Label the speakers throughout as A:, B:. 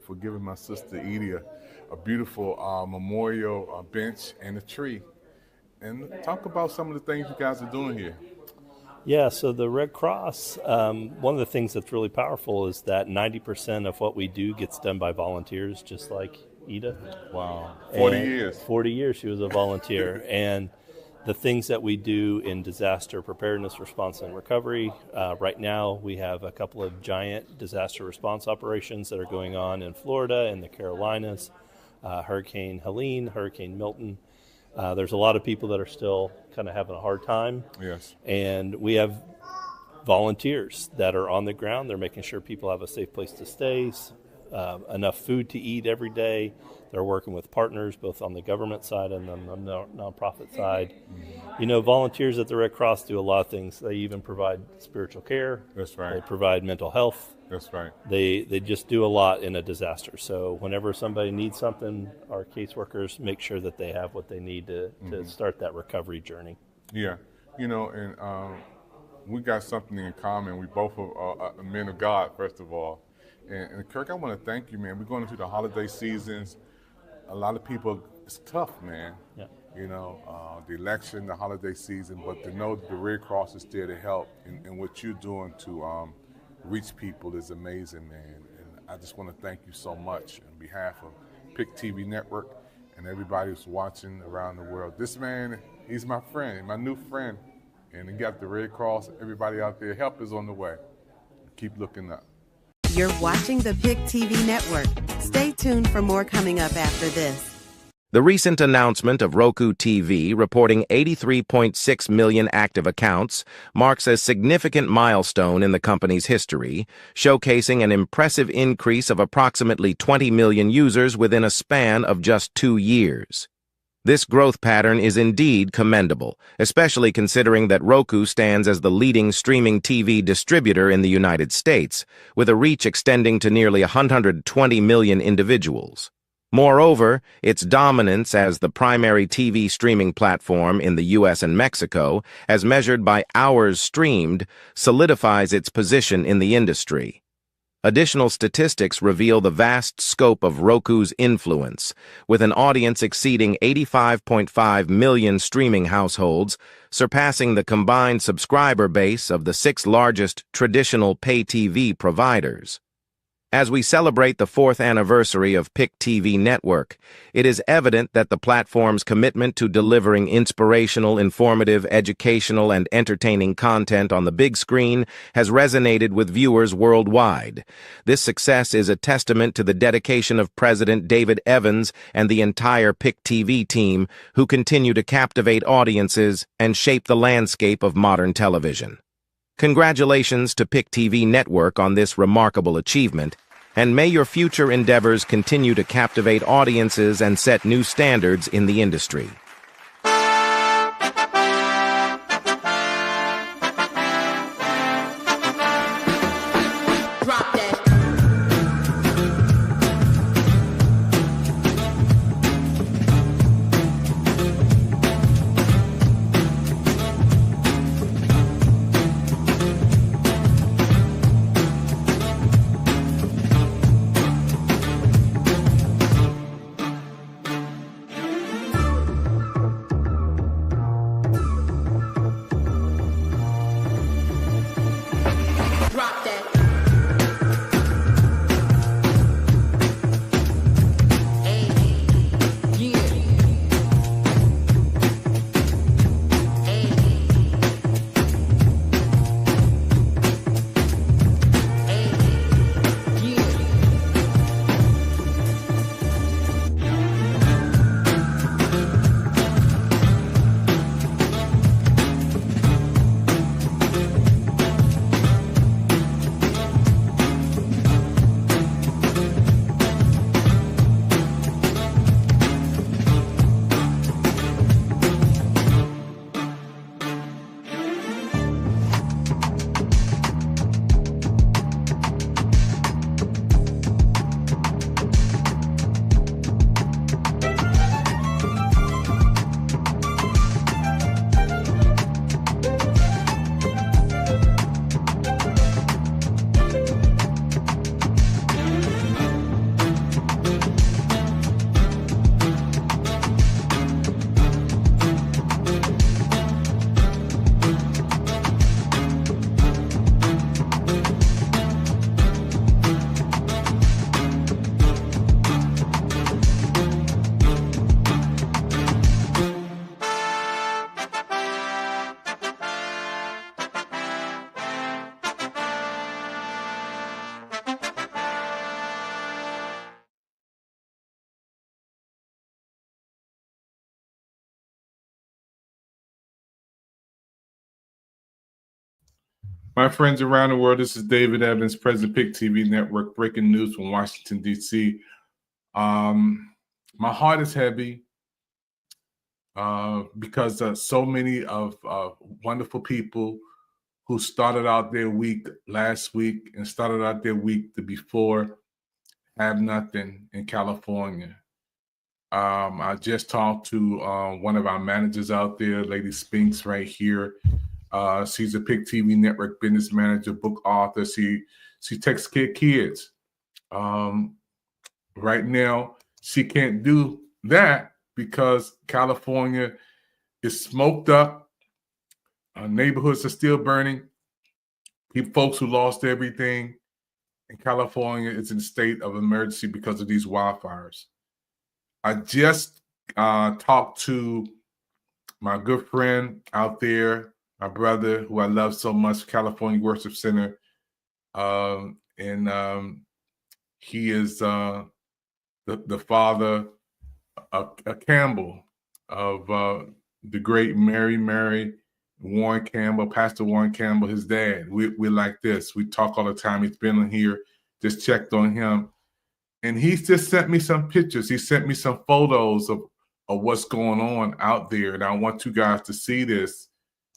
A: for giving my sister Edie a beautiful memorial bench and a tree. And talk about some of the things you guys are doing here.
B: Yeah, so the Red Cross, one of the things that's really powerful is that 90% of what we do gets done by volunteers, just like Ida.
A: Wow, 40 years.
B: 40 years she was a volunteer. And the things that we do in disaster preparedness, response, and recovery, right now we have a couple of giant disaster response operations that are going on in Florida and the Carolinas, Hurricane Helene, Hurricane Milton. There's a lot of people that are still kind of having a hard time.
A: Yes.
B: And we have volunteers that are on the ground. They're making sure people have a safe place to stay, enough food to eat every day. They're working with partners, both on the government side and on the nonprofit side. You know, volunteers at the Red Cross do a lot of things. They even provide spiritual care.
A: That's right.
B: They provide mental health.
A: That's right.
B: They just do a lot in a disaster. So whenever somebody needs something, our caseworkers make sure that they have what they need to start that recovery journey.
A: Yeah. You know, and we got something in common. We both are men of God, first of all. And Kirk, I want to thank you, man. We're going into the holiday seasons. A lot of people, it's tough, man.
B: Yeah.
A: You know, the election, the holiday season, but to know that the Red Cross is there to help and what you're doing to reach people is amazing, man. And I just want to thank you so much on behalf of PIC TV Network and everybody who's watching around the world. This man, he's my friend, my new friend. And he got the Red Cross, everybody out there, help is on the way. Keep looking up.
C: You're watching the PIC TV Network. Stay tuned for more coming up after this.
D: The recent announcement of Roku TV reporting 83.6 million active accounts marks a significant milestone in the company's history, showcasing an impressive increase of approximately 20 million users within a span of just 2 years. This growth pattern is indeed commendable, especially considering that Roku stands as the leading streaming TV distributor in the United States, with a reach extending to nearly 120 million individuals. Moreover, its dominance as the primary TV streaming platform in the U.S. and Mexico, as measured by hours streamed, solidifies its position in the industry. Additional statistics reveal the vast scope of Roku's influence, with an audience exceeding 85.5 million streaming households, surpassing the combined subscriber base of the 6 largest traditional pay TV providers. As we celebrate the 4th anniversary of PIC TV Network, it is evident that the platform's commitment to delivering inspirational, informative, educational, and entertaining content on the big screen has resonated with viewers worldwide. This success is a testament to the dedication of President David Evans and the entire PIC TV team, who continue to captivate audiences and shape the landscape of modern television. Congratulations to PIC TV Network on this remarkable achievement, and may your future endeavors continue to captivate audiences and set new standards in the industry.
A: My friends around the world, this is David Evans, President Pick TV Network, breaking news from Washington, D.C. My heart is heavy because so many of wonderful people who started out their week last week and started out their week the before have nothing in California. I just talked to one of our managers out there, Lady Spinks, right here. She's a Pick TV Network business manager, book author. She takes care of kids. Right now, she can't do that because California is smoked up. Neighborhoods are still burning. Folks who lost everything in California is in a state of emergency because of these wildfires. I just talked to my good friend out there, my brother, who I love so much, California Worship Center. He is the father of Campbell, of the great Mary Warren Campbell, Pastor Warren Campbell, his dad. We're like this. We talk all the time. He's been on here, just checked on him. And he's just sent me some pictures. He sent me some photos of what's going on out there. And I want you guys to see this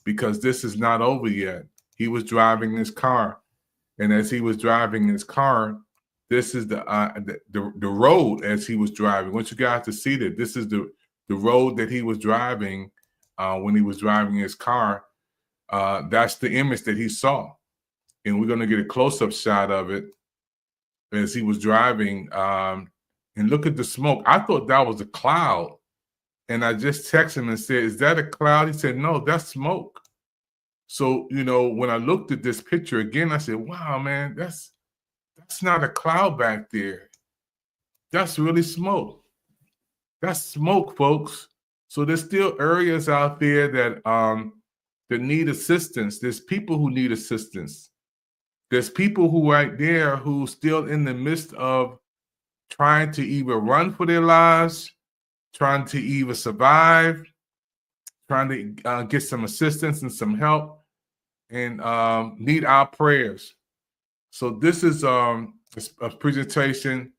A: because this is not over yet. He was driving his car. And as he was driving his car, this is the road as he was driving. I want you guys to see that. This is the road that he was driving when he was driving his car. That's the image that he saw. And we're going to get a close-up shot of it as he was driving. And look at the smoke. I thought that was a cloud. And I just texted him and said, is that a cloud? He said, no, that's smoke. So, when I looked at this picture again, I said, wow, man, that's not a cloud back there. That's really smoke. That's smoke, folks. So there's still areas out there that need assistance. There's people who need assistance. There's people who right there who still in the midst of trying to either run for their lives, trying to either survive, trying to get some assistance and some help, and need our prayers. So this is a presentation.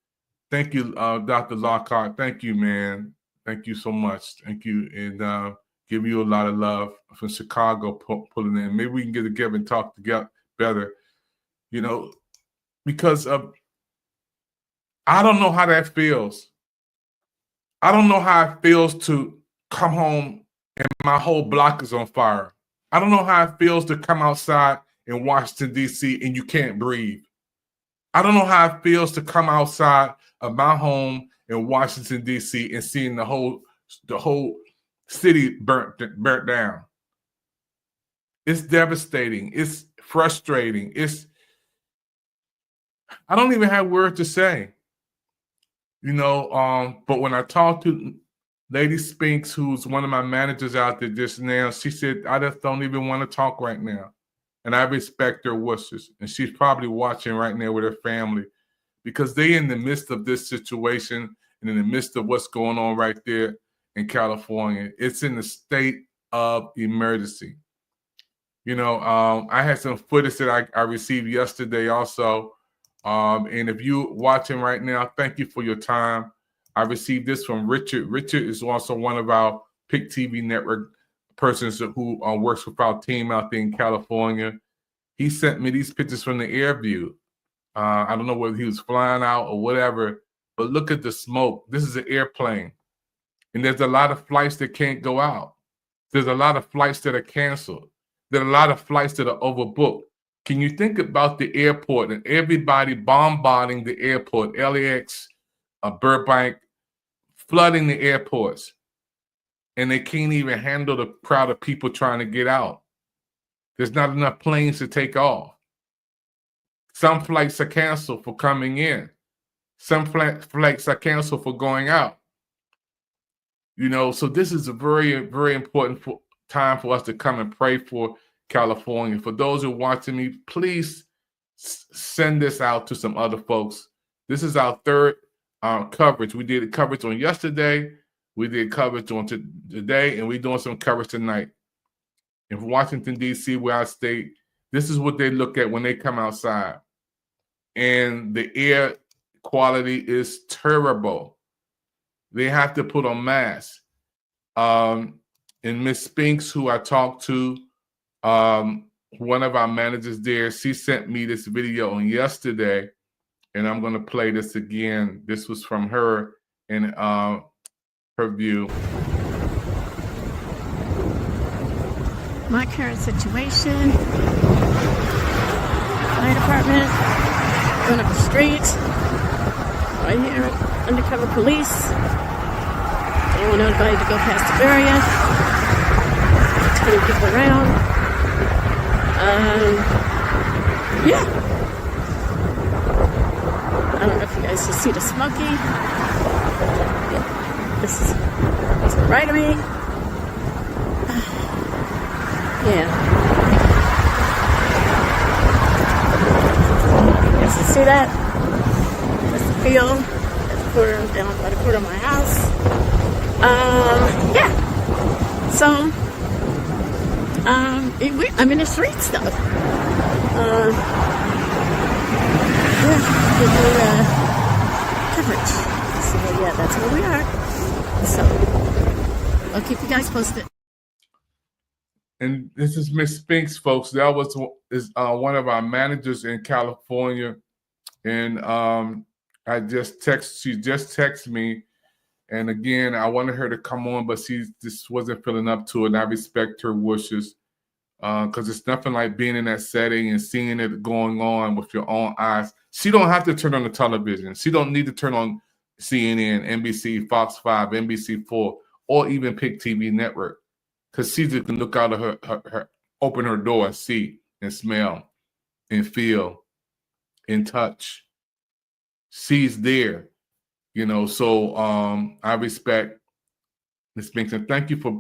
A: Thank you, Dr. Lockhart. Thank you, man. Thank you so much. Thank you. And give you a lot of love from Chicago pulling in. Maybe we can get together and talk together better, because I don't know how that feels. I don't know how it feels to come home and my whole block is on fire. I don't know how it feels to come outside in Washington, D.C. and you can't breathe. I don't know how it feels to come outside of my home in Washington, D.C. and seeing the whole city burnt down. It's devastating. It's frustrating. I don't even have words to say. But when I talked to Lady Spinks, who's one of my managers out there just now, she said, I just don't even want to talk right now. And I respect her wishes. And she's probably watching right now with her family because they're in the midst of this situation and in the midst of what's going on right there in California. It's in the state of emergency. I had some footage that I received yesterday also. And if you're watching right now, thank you for your time. I received this from Richard. Richard is also one of our Pick TV Network persons who works with our team out there in California. He sent me these pictures from the air view. I don't know whether he was flying out or whatever, but look at the smoke. This is an airplane. And there's a lot of flights that can't go out. There's a lot of flights that are canceled. There are a lot of flights that are overbooked. Can you think about the airport and everybody bombarding the airport, LAX, Burbank, flooding the airports, and they can't even handle the crowd of people trying to get out. There's not enough planes to take off. Some flights are canceled for coming in. Some flights are canceled for going out. So this is a very, very important time for us to come and pray for California. For those who are watching me, please send this out to some other folks. This is our third coverage. We did a coverage on yesterday. We did coverage on today, and we're doing some coverage tonight. In Washington, D.C., where I stay, This is what they look at when they come outside. And the air quality is terrible. They have to put on masks. And Miss Spinks, who I talked to, one of our managers there, she sent me this video on yesterday, and I'm going to play this again. This was from her and her view.
E: My current situation, fire department, going up the street, right here, undercover police. They don't want anybody to go past the area. 20 people around. Yeah. I don't know if you guys can see the smoky. This is to the right of me. Yeah. You guys can see that? That's the field. That's the quarter, down by the corner of my house. Yeah. So, I'm in the streets though. Yeah, coverage. So yeah, that's where we are. So I'll keep you guys posted.
A: And this is Miss Spinks, folks. That was one of our managers in California, and she just texted me, and again, I wanted her to come on, but she just wasn't feeling up to it, and I respect her wishes, because it's nothing like being in that setting and seeing it going on with your own eyes. She don't have to turn on the television. She don't need to turn on CNN, NBC, Fox 5, NBC4, or even Pick TV Network, because she just can look out of her open her door and see and smell and feel and touch. She's there, So I respect Ms. Binks, thank you for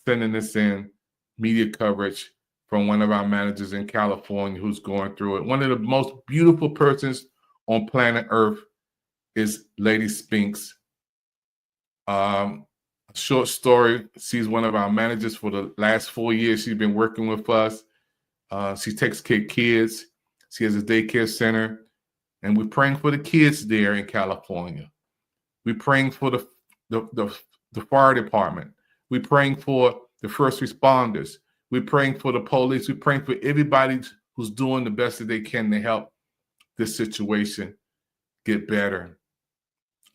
A: sending this in, media coverage from one of our managers in California who's going through it. One of the most beautiful persons on planet Earth is Lady Spinks. Short story, she's one of our managers for the last 4 years. She's been working with us. She takes care of kids. She has a daycare center. And we're praying for the kids there in California. We're praying for the fire department. We're praying for the first responders. We're praying for the police. We're praying for everybody who's doing the best that they can to help this situation get better.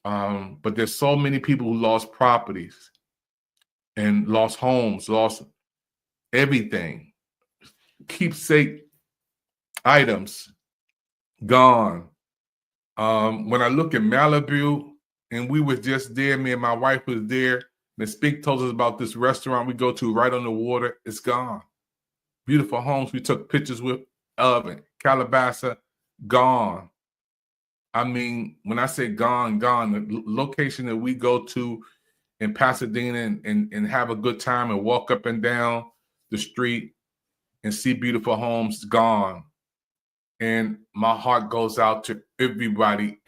A: But there's so many people who lost properties and lost homes, lost everything. Keepsake items gone. When I look at Malibu, and we were just there, me and my wife was there, Ms. Spink told us about this restaurant we go to right on the water. It's gone. Beautiful homes we took pictures of in Calabasas, gone. I mean, when I say gone, the location that we go to in Pasadena and have a good time and walk up and down the street and see beautiful homes, gone. And my heart goes out to everybody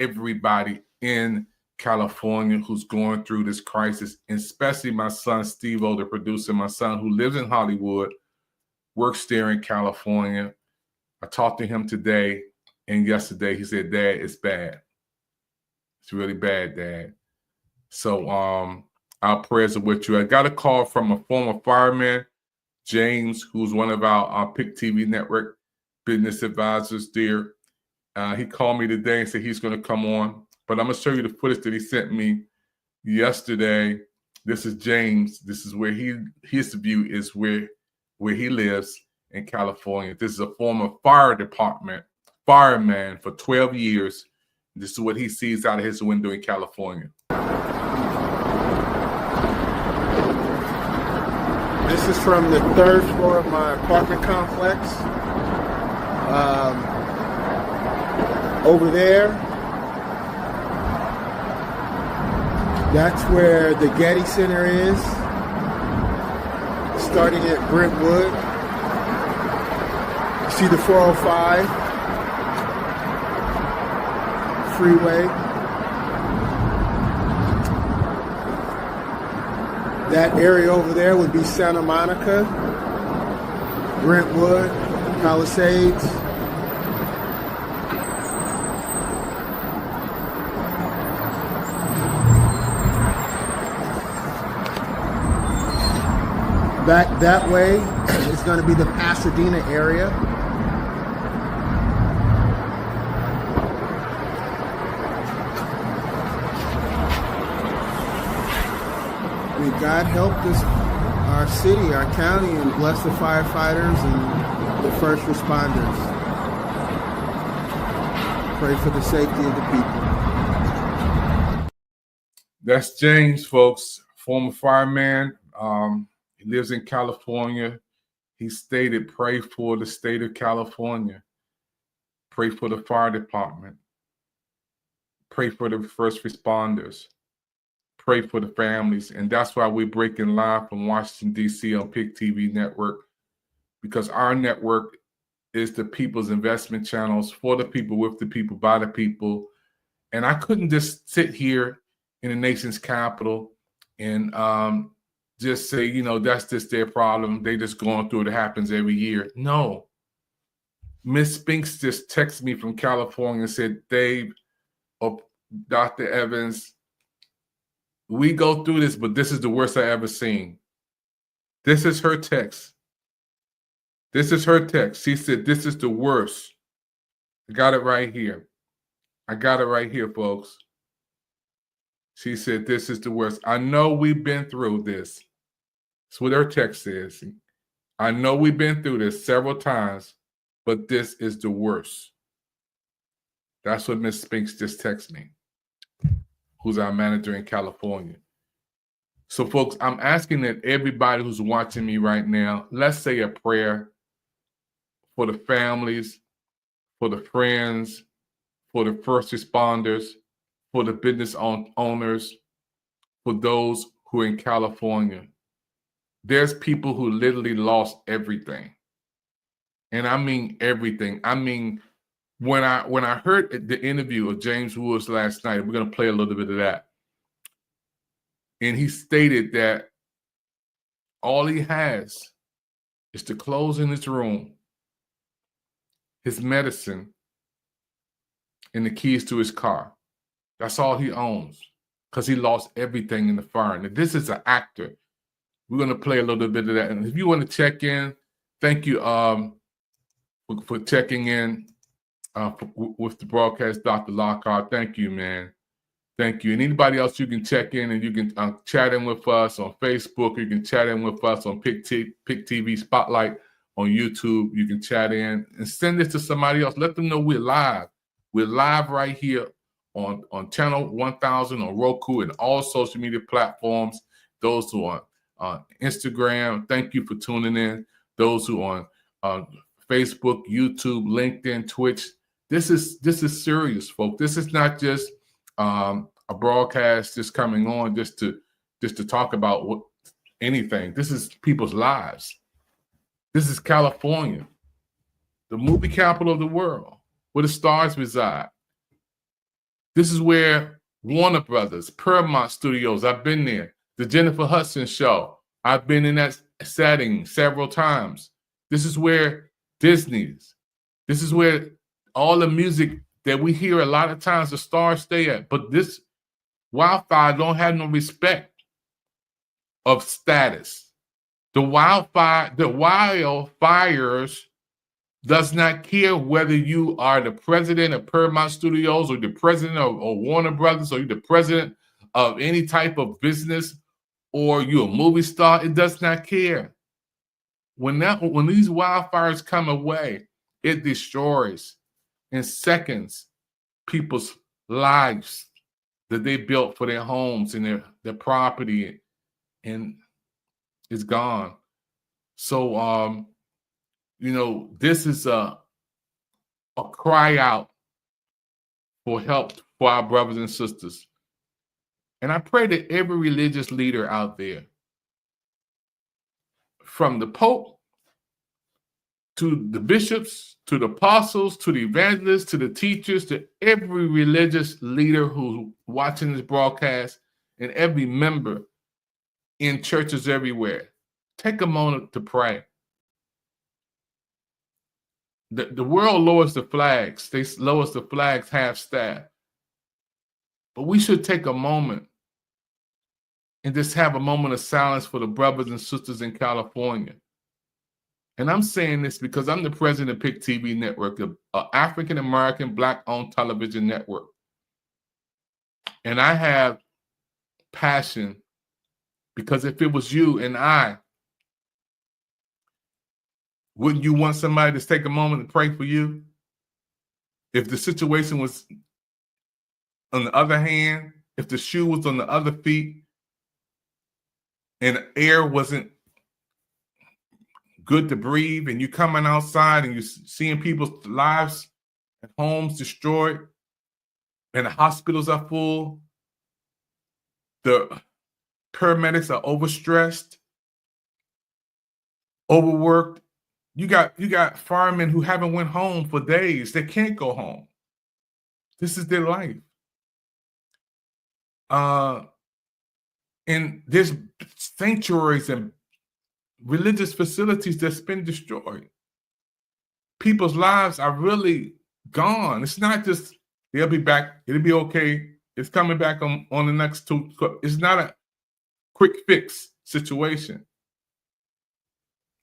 A: in California who's going through this crisis, and especially my son, Steve-O, the producer, my son who lives in Hollywood, works there in California. I talked to him today and yesterday. He said, Dad, it's bad. It's really bad, Dad. So our prayers are with you. I got a call from a former fireman, James, who's one of our Pick TV Network business advisors there. He called me today and said he's going to come on. But I'm going to show you the footage that he sent me yesterday. This is James. This is where his view is where he lives in California. This is a former fire department fireman for 12 years. This is what he sees out of his window in California.
F: This is from the 3rd floor of my apartment complex. Over there, that's where the Getty Center is, starting at Brentwood. You see the 405 freeway. That area over there would be Santa Monica, Brentwood, Palisades. Back that way is going to be the Pasadena area. May God help this, our city, our county, and bless the firefighters and the first responders. Pray for the safety of the people.
A: That's James, folks, former fireman. He lives in California. He stated, pray for the state of California. Pray for the fire department. Pray for the first responders. Pray for the families. And that's why we're breaking live from Washington, D.C. on PIC TV Network, because our network is the people's investment channels for the people, with the people, by the people. And I couldn't just sit here in the nation's capital and just say, you know, that's just their problem. They just going through it. It happens every year. No. Miss Spinks just texted me from California and said, Dave, or Dr. Evans, we go through this, but this is the worst I ever seen. This is her text. This is her text. She said, this is the worst. I got it right here. I got it right here, folks. She said, this is the worst. I know we've been through this. That's what her text says. I know we've been through this several times, but this is the worst. That's what Miss Spinks just texted me, who's our manager in California. So, folks, I'm asking that everybody who's watching me right now, let's say a prayer for the families, for the friends, for the first responders, for the business owners, for those who are in California. There's people who literally lost everything. And I mean everything. I mean, when I heard the interview of James Woods last night, we're going to play a little bit of that. And he stated that all he has is the clothes in his room, his medicine, and the keys to his car. That's all he owns, because he lost everything in the fire. And this is an actor. We're going to play a little bit of that. And if you want to check in, thank you for checking in with the broadcast, Dr. Lockhart. Thank you, man. Thank you. And anybody else, you can check in and you can chat in with us on Facebook. You can chat in with us on PIC TV Spotlight on YouTube. You can chat in and send this to somebody else. Let them know we're live. We're live right here on channel 1000 on Roku and all social media platforms. Those who are on Instagram, thank you for tuning in. Those who are on Facebook, YouTube, LinkedIn, Twitch. This is serious, folks. This is not just a broadcast just coming on just to talk about anything. This is people's lives. This is California, the movie capital of the world, where the stars reside. This is where Warner Brothers, Paramount Studios, I've been there. The Jennifer Hudson Show, I've been in that setting several times. This is where Disney's. This is where all the music that we hear a lot of times the stars stay at. But this Wildfire don't have no respect of status. The wildfires does not care whether you are the president of Paramount Studios or the president of Warner Brothers or you're the president of any type of business or you're a movie star. It does not care. When these wildfires come away, it destroys in seconds people's lives that they built for their homes and their property, and it's gone. So this is a cry out for help for our brothers and sisters. And I pray that every religious leader out there, from the Pope to the bishops, to the apostles, to the evangelists, to the teachers, to every religious leader who's watching this broadcast, and every member in churches everywhere, take a moment to pray. the world lowers the flags. They lowers the flags half-staff. But we should take a moment and just have a moment of silence for the brothers and sisters in California. And I'm saying this because I'm the president of PIC TV Network, an African-American Black-owned television network. And I have passion because if it was you and I, wouldn't you want somebody to take a moment to pray for you? If the situation was on the other hand, if the shoe was on the other feet and the air wasn't good to breathe, and you coming outside and you're seeing people's lives and homes destroyed, and the hospitals are full, the paramedics are overstressed, overworked. You got firemen who haven't went home for days. They can't go home. This is their life. And there's sanctuaries and religious facilities that's been destroyed. People's lives are really gone. It's not just they'll be back, it'll be okay. It's coming back on the next two. It's not a quick fix situation.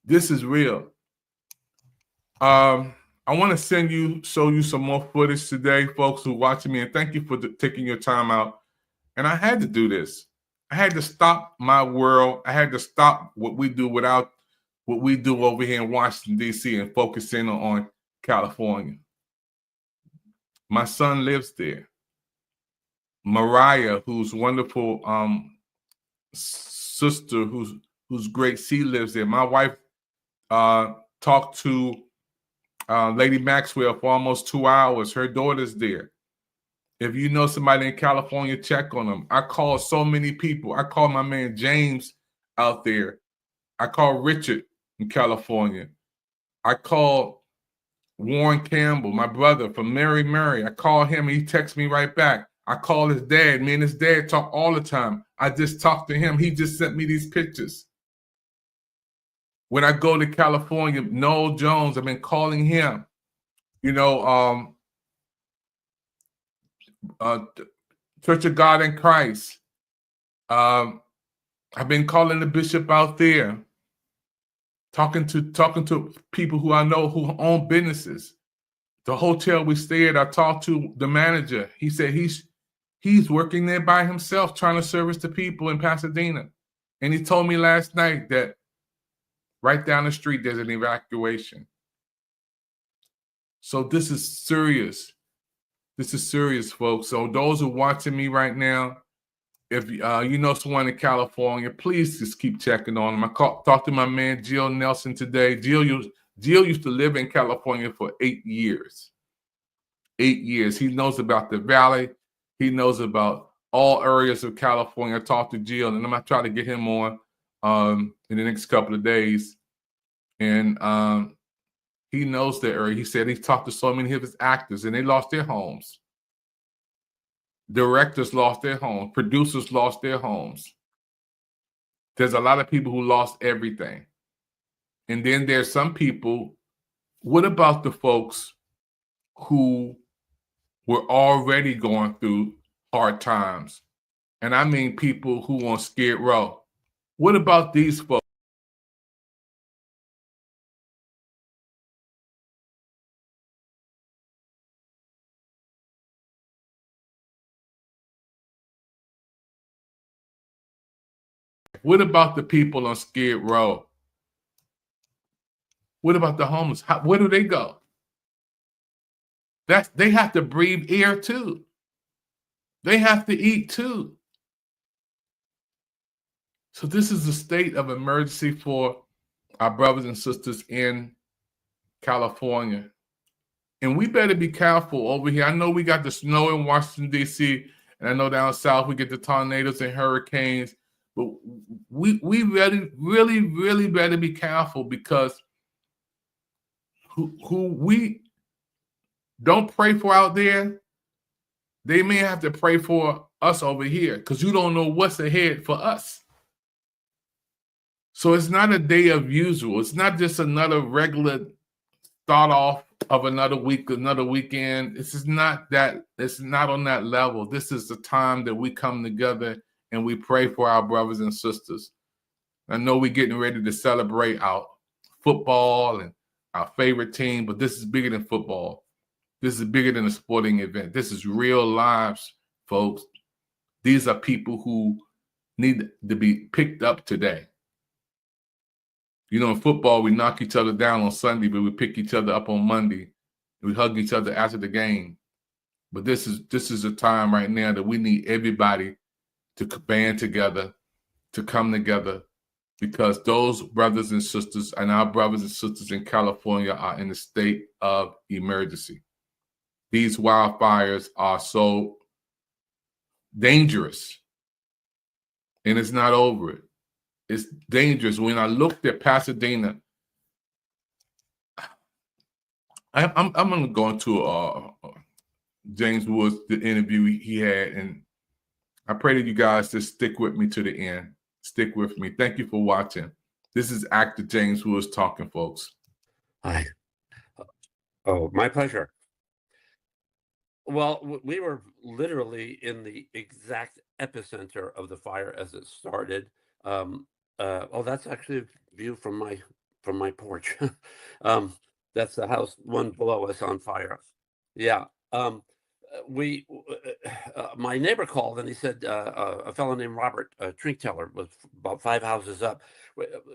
A: This is real. I want to show you some more footage today, folks who are watching me, and thank you for taking your time out. And I had to do this. I had to stop my world. I had to stop what we do over here in Washington, D.C. and focus in on California. My son lives there. Mariah, who's wonderful sister, who's great, she lives there. My wife talked to Lady Maxwell for almost 2 hours. Her daughter's there. If you know somebody in California, check on them. I call so many people. I call my man James out there. I call Richard in California. I call Warren Campbell, my brother from Mary Mary. I call him and he texts me right back. I call his dad. Me and his dad talk all the time. I just talked to him. He just sent me these pictures. When I go to California, Noel Jones, I've been calling him. Church of God in Christ. I've been calling the bishop out there, talking to people who I know who own businesses. The hotel we stay at, I talked to the manager. He said he's working there by himself, trying to service the people in Pasadena. And he told me last night that right down the street there's an evacuation. So this is serious. This is serious, folks. So those who are watching me right now, if you know someone in California, please just keep checking on them. I talked to my man Jill Nelson today. Jill used to live in California for 8 years. 8 years. He knows about the valley. He knows about all areas of California. I talked to Jill, and I'm going to try to get him on in the next couple of days. And he knows the area. He said he's talked to so many of his actors, and they lost their homes. Directors lost their homes. Producers lost their homes. There's a lot of people who lost everything. And then there's some people, what about the folks who were already going through hard times? And I mean people who on Skid Row. What about these folks? What about the people on Skid Row? What about the homeless? Where do they go? They have to breathe air too. They have to eat too. So this is a state of emergency for our brothers and sisters in California. And we better be careful over here. I know we got the snow in Washington, D.C., and I know down south we get the tornadoes and hurricanes. But we really better be careful, because who we don't pray for out there, they may have to pray for us over here, because you don't know what's ahead for us. So it's not a day of usual. It's not just another regular start off of another week, another weekend. This is not that. It's not on that level. This is the time that we come together and we pray for our brothers and sisters. I know we're getting ready to celebrate our football and our favorite team, but this is bigger than football. This is bigger than a sporting event. This is real lives, folks. These are people who need to be picked up today. You know, in football, we knock each other down on Sunday, but we pick each other up on Monday. We hug each other after the game. But this is a time right now that we need everybody to band together, to come together, because those brothers and sisters and our brothers and sisters in California are in a state of emergency. These wildfires are so dangerous, and it's not over. It's dangerous. When I looked at Pasadena, I'm going to go into James Woods, the interview he had, and I pray that you guys just stick with me to the end. Stick with me. Thank you for watching. This is actor James Woods talking, folks.
G: Hi. Oh, my pleasure. Well, we were literally in the exact epicenter of the fire as it started. That's actually a view from my porch. That's the house one below us on fire. Yeah. My neighbor called and he said a fellow named Robert Trinkteller was about 5 houses up.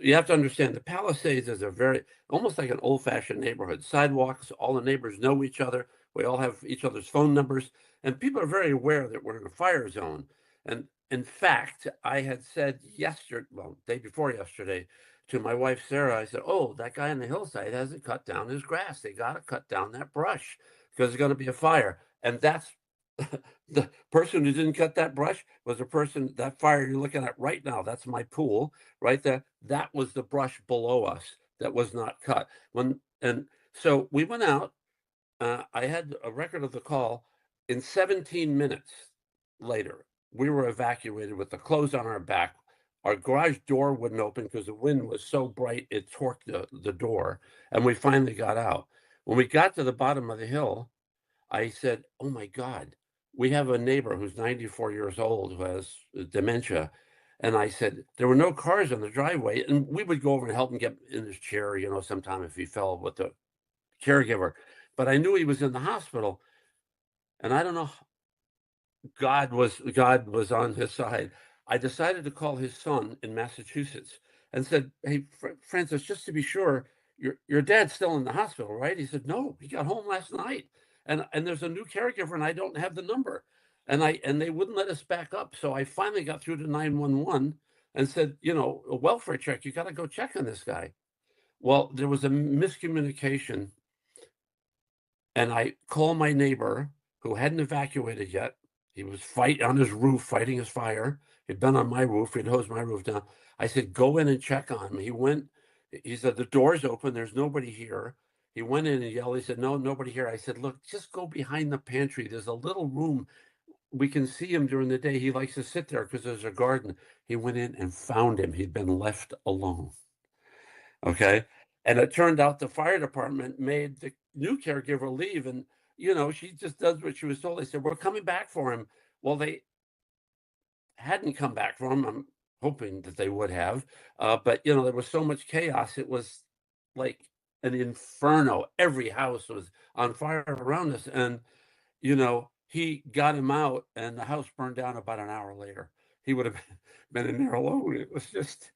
G: You have to understand the Palisades is a very almost like an old-fashioned neighborhood. Sidewalks, all the neighbors know each other. We all have each other's phone numbers, and people are very aware that we're in a fire zone. And in fact, I had said day before yesterday, to my wife Sarah, I said, "Oh, that guy on the hillside hasn't cut down his grass. They got to cut down that brush because there's going to be a fire." And that's the person who didn't cut that brush was the person, that fire you're looking at right now. That's my pool right there. That was the brush below us that was not cut. So we went out. I had a record of the call. In 17 minutes later, we were evacuated with the clothes on our back. Our garage door wouldn't open because the wind was so bright it torqued the door, and we finally got out. When we got to the bottom of the hill, I said, "Oh my God, we have a neighbor who's 94 years old who has dementia." And I said, there were no cars on the driveway, and we would go over and help him get in his chair, sometime if he fell with the caregiver. But I knew he was in the hospital, and I don't know, God was on his side. I decided to call his son in Massachusetts and said, "Hey, Francis, just to be sure, your dad's still in the hospital, right?" He said, "No, he got home last night. And there's a new caregiver, and I don't have the number." And they wouldn't let us back up. So I finally got through to 911 and said, "A welfare check. You got to go check on this guy." Well, there was a miscommunication. And I called my neighbor who hadn't evacuated yet. He was on his roof, fighting his fire. He'd been on my roof. He'd hosed my roof down. I said, "Go in and check on him." He went. He said, "The door's open. There's nobody here." He went in and yelled. He said, "No, nobody here." I said, "Look, just go behind the pantry. There's a little room. We can see him during the day. He likes to sit there because there's a garden." He went in and found him. He'd been left alone. Okay. And it turned out the fire department made the new caregiver leave. And, she just does what she was told. They said, "We're coming back for him." Well, they hadn't come back for him. I'm hoping that they would have. But, there was so much chaos. It was like an inferno. Every house was on fire around us. And, he got him out, and the house burned down about an hour later. He would have been in there alone. It was just...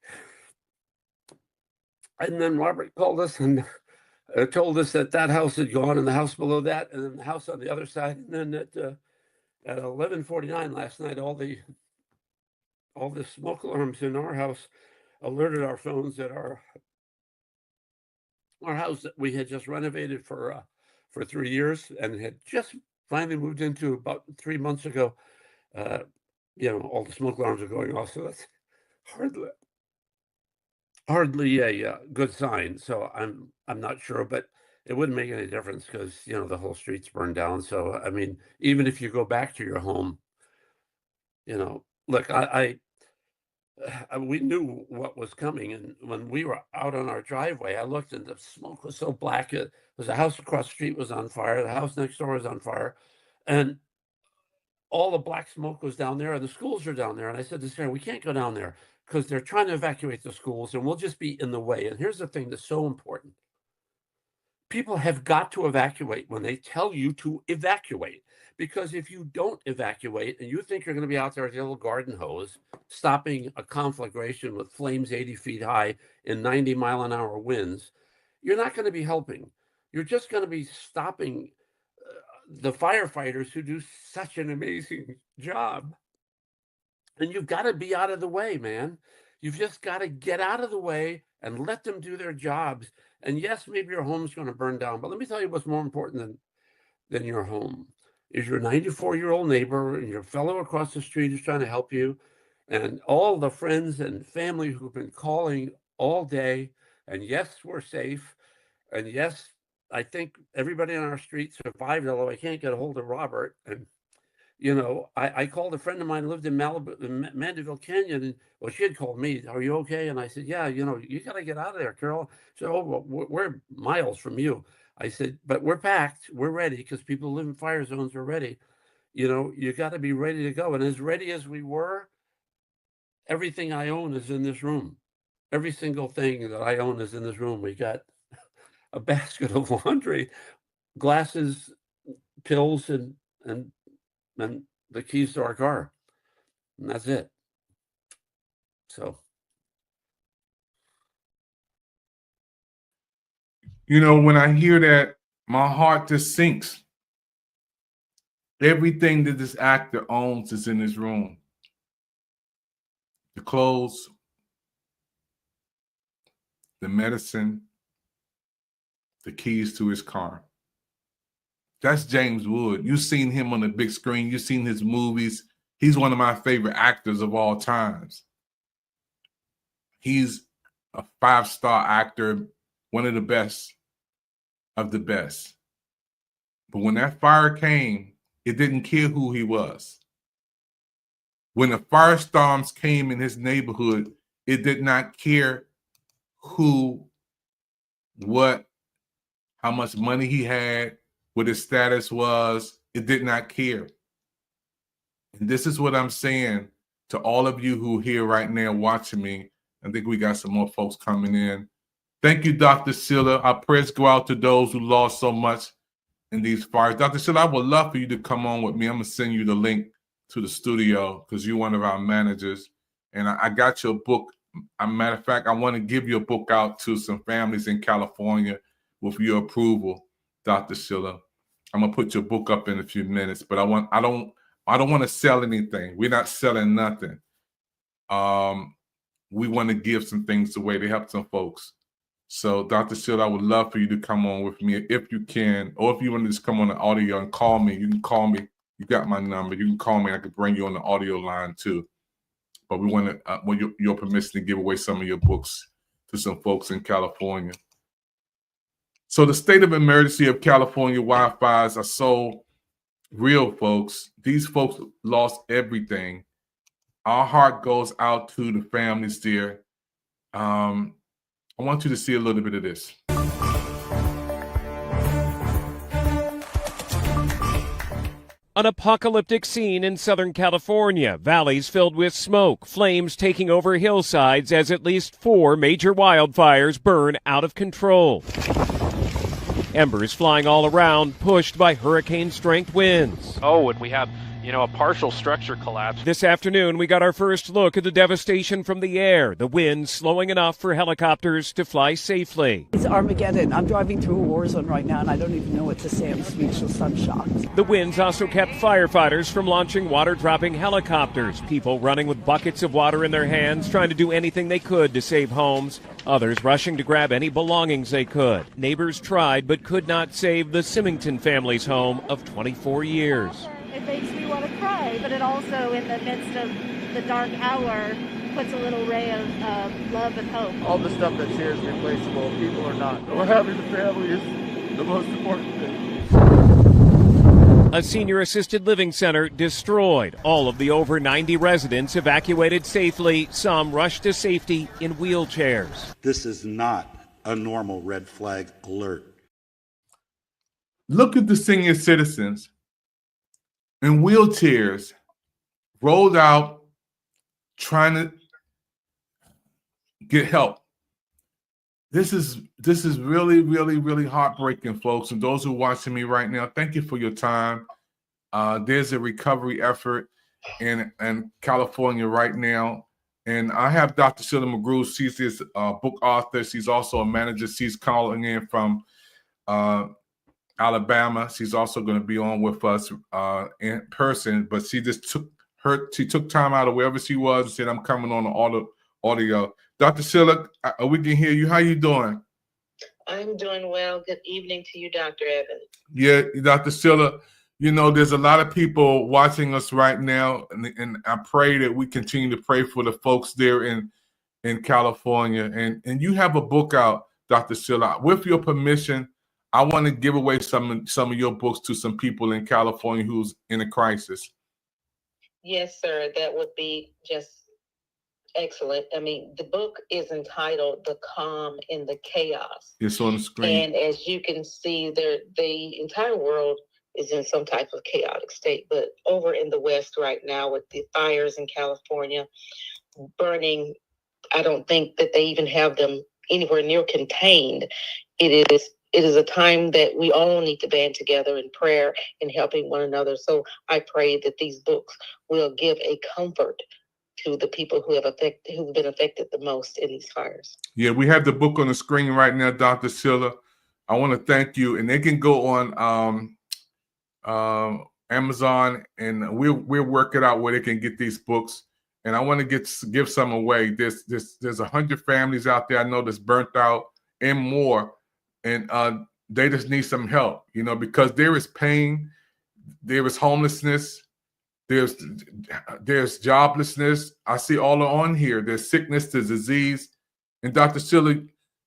G: And then Robert called us and told us that house had gone, and the house below that, and then the house on the other side. And then at 11:49 last night, all the smoke alarms in our house alerted our phones that our house that we had just renovated for 3 years and had just finally moved into about 3 months ago. All the smoke alarms are going off, so that's hardly a good sign. So I'm not sure, but it wouldn't make any difference because the whole street's burned down. So I mean, even if you go back to your home, look, we knew what was coming. And when we were out on our driveway, I looked and the smoke was so black. It was a house across the street was on fire. The house next door was on fire. And all the black smoke was down there and the schools are down there. And I said to Sarah, we can't go down there because they're trying to evacuate the schools and we'll just be in the way. And here's the thing that's so important. People have got to evacuate when they tell you to evacuate. Because if you don't evacuate and you think you're going to be out there with your little garden hose, stopping a conflagration with flames 80 feet high in 90-mile-an-hour winds, you're not going to be helping. You're just going to be stopping the firefighters who do such an amazing job. And you've got to be out of the way, man. You've just got to get out of the way and let them do their jobs. And yes, maybe your home's going to burn down, but let me tell you what's more important than your home is your 94-year-old neighbor and your fellow across the street who's trying to help you, and all the friends and family who've been calling all day. And yes, we're safe. And yes, I think everybody on our street survived, although I can't get a hold of Robert. And, you know, I called a friend of mine who lived in Malibu, in Mandeville Canyon, and well, she had called me, are you okay? And I said, yeah, you know, you got to get out of there, Carol. She said, oh, well, we're miles from you. I said, but we're packed, we're ready, because people who live in fire zones are ready. You know, you got to be ready to go. And as ready as we were, everything I own is in this room. Every single thing that I own is in this room. We got a basket of laundry, glasses, pills, and the keys to our car. And that's it. So.
A: You know, when I hear that, my heart just sinks. Everything that this actor owns is in his room. The clothes, the medicine, the keys to his car. That's James Wood. You've seen him on the big screen. You've seen his movies. He's one of my favorite actors of all times. He's a 5-star actor, one of the best of the best. But when that fire came, it didn't care who he was. When the firestorms came in his neighborhood, it did not care who, what, how much money he had, what his status was. It did not care. And this is what I'm saying to all of you who are here right now watching me. I think we got some more folks coming in. Thank you, Dr. Silla. Our prayers go out to those who lost so much in these fires. Dr. Silla, I would love for you to come on with me. I'm going to send you the link to the studio because you're one of our managers. And I got your book. As a matter of fact, I want to give your book out to some families in California with your approval, Dr. Silla. I'm going to put your book up in a few minutes, but I don't want to sell anything. We're not selling nothing. We want to give some things away to help some folks. So, Dr. Silla, I would love for you to come on with me if you can, or if you want to just come on the audio and call me. You can call me. You got my number. You can call me. I could bring you on the audio line too. But we want to, your permission to give away some of your books to some folks in California. So the state of emergency of California wildfires are so real, folks. These folks lost everything. Our heart goes out to the families there. I want you to see a little bit of this.
H: An apocalyptic scene in Southern California. Valleys filled with smoke, flames taking over hillsides as at least 4 major wildfires burn out of control. Embers flying all around, pushed by hurricane-strength winds.
I: Oh, and we have, a partial structure collapse.
H: This afternoon, we got our first look at the devastation from the air, the winds slowing enough for helicopters to fly safely.
J: It's Armageddon. I'm driving through a war zone right now, and I don't even know what to say. I'm speechless. I'm shocked.
H: The winds also kept firefighters from launching water-dropping helicopters, people running with buckets of water in their hands, trying to do anything they could to save homes, others rushing to grab any belongings they could. Neighbors tried but could not save the Symington family's home of 24 years.
K: It makes me want to cry, but it also, in the midst of the dark hour, puts a little ray of love and hope.
L: All the stuff that's here is replaceable. People are not. But having the family is the most important thing.
H: A senior assisted living center destroyed. All of the over 90 residents evacuated safely. Some rushed to safety in wheelchairs.
M: This is not a normal red flag alert.
A: Look at the senior citizens in wheelchairs rolled out trying to get help. This is really, really, really heartbreaking, folks. And those who are watching me right now, thank you for your time. There's a recovery effort in California right now. And I have Dr. Sheila McGrew. She's this book author. She's also a manager. She's calling in from Alabama. She's also going to be on with us in person. But she just took time out of wherever she was and said, I'm coming on the audio. Dr. Sheila, we can hear you. How you doing?
N: I'm doing well. Good evening to you, Dr. Evans.
A: Yeah, Dr. Sheila, you know, there's a lot of people watching us right now, and I pray that we continue to pray for the folks there in California. And you have a book out, Dr. Sheila. With your permission, I want to give away some of your books to some people in California who's in a crisis.
N: Yes, sir. That would be just excellent. I mean, the book is entitled The Calm in the Chaos.
A: It's on the screen.
N: And as you can see, the entire world is in some type of chaotic state. But over in the West right now with the fires in California burning, I don't think that they even have them anywhere near contained. It is a time that we all need to band together in prayer and helping one another. So I pray that these books will give a comfort to the people who've been affected the most in these fires.
A: Yeah, we have the book on the screen right now, Dr. Sheila. I want to thank you, and they can go on Amazon, and we'll work it out where they can get these books. And I want to give some away. There's 100 families out there I know that's burnt out and more, and they just need some help, you know, because there is pain, there is homelessness. There's joblessness. I see all on here. There's sickness, there's disease. And Dr. Sheila,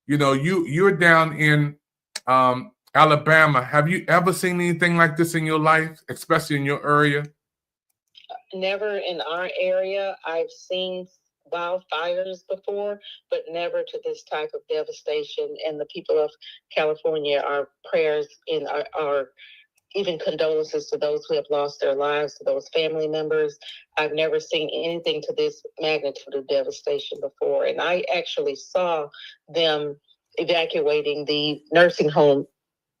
A: you know, you're down in Alabama. Have you ever seen anything like this in your life, especially in your area?
N: Never in our area. I've seen wildfires before, but never to this type of devastation. And the people of California, our prayers in our even condolences to those who have lost their lives, to those family members. I've never seen anything to this magnitude of devastation before. And I actually saw them evacuating the nursing home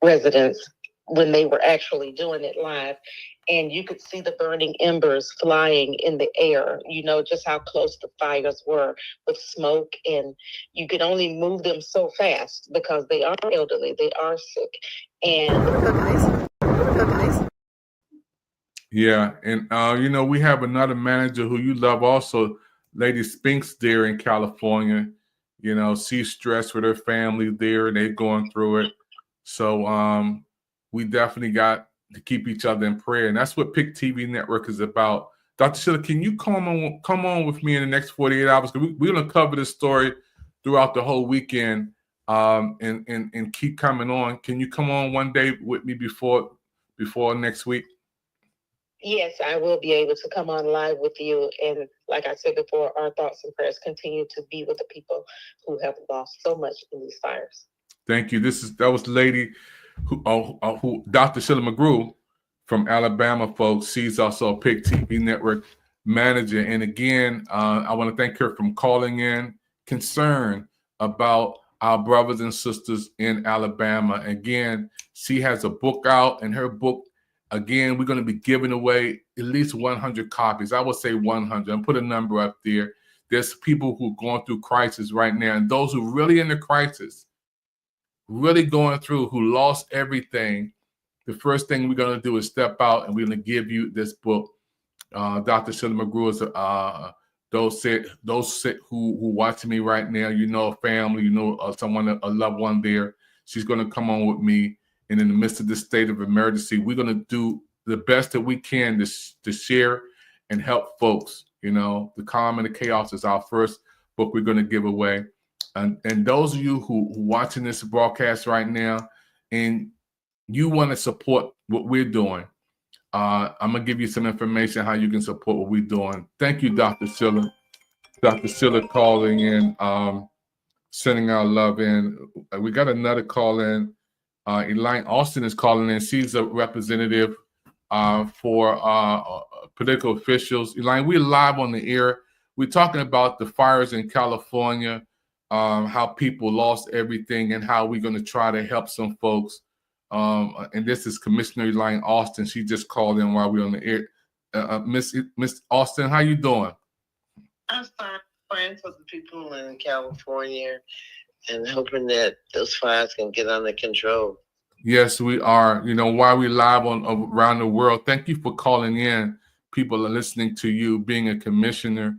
N: residents when they were actually doing it live. And you could see the burning embers flying in the air, you know, just how close the fires were with smoke. And you could only move them so fast because they are elderly, they are sick. And
A: yeah, and you know, we have another manager who you love also, Lady Spinks there in California. You know, she's stressed with her family there and they're going through it. So we definitely got to keep each other in prayer. And that's what PIC TV Network is about. Dr. Sheila, can you come on with me in the next 48 hours? Because we're going to cover this story throughout the whole weekend and keep coming on. Can you come on one day with me before next week?
N: Yes, I will be able to come on live with you. And like I said before, our thoughts and prayers continue to be with the people who have lost so much in these fires.
A: Thank you. That was the lady who Dr. Sheila McGrew from Alabama, folks. She's also a PIC TV Network manager. And again, I want to thank her for calling in, concerned about our brothers and sisters in Alabama. Again, she has a book out, and her book, again, we're going to be giving away at least 100 copies. I would say 100. I'll put a number up there. There's people who are going through crisis right now, and those who are really in the crisis, really going through, who lost everything, the first thing we're going to do is step out, and we're going to give you this book. Dr. Sheila McGrew is those who watching me right now, you know, a family, you know, someone, a loved one there. She's going to come on with me. And in the midst of this state of emergency, we're going to do the best that we can to share and help folks. You know, The Calm and the Chaos is our first book we're going to give away. And those of you who watching this broadcast right now and you want to support what we're doing, I'm going to give you some information how you can support what we're doing. Thank you, Dr. Silla. Dr. Silla calling in, sending our love in. We got another call in. Elaine Austin is calling in. She's a representative for political officials. Elaine, we're live on the air. We're talking about the fires in California, how people lost everything, and how we're going to try to help some folks. And this is Commissioner Elaine Austin. She just called in while we're on the air. Miss Austin, how you doing?
O: I'm fine. Praying for the people in California and hoping that those fires can get under control.
A: Yes, we are. You know, while we're live on around the world, thank you for calling in. People are listening to you, being a commissioner.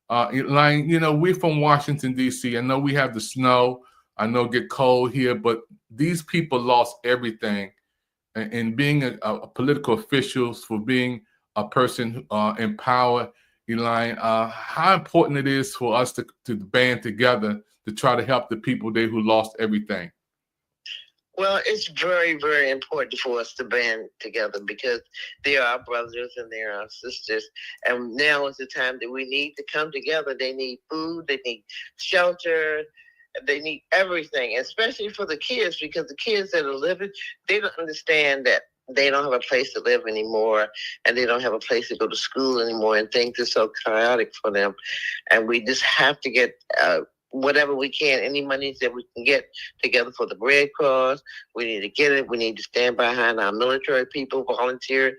A: Elaine, you know, we're from Washington, D.C. I know we have the snow. I know it get cold here, but these people lost everything. And being a political official, for being a person in power, Elaine, how important it is for us to band together to try to help the people there who lost everything.
O: Well, it's very, very important for us to band together because they are our brothers and they are our sisters. And now is the time that we need to come together. They need food, they need shelter, they need everything, especially for the kids, because the kids that are living, they don't understand that they don't have a place to live anymore and they don't have a place to go to school anymore, and things are so chaotic for them. And we just have to get whatever we can, any monies that we can get together for the Red Cross. We need to get it. We need to stand behind our military people, volunteer,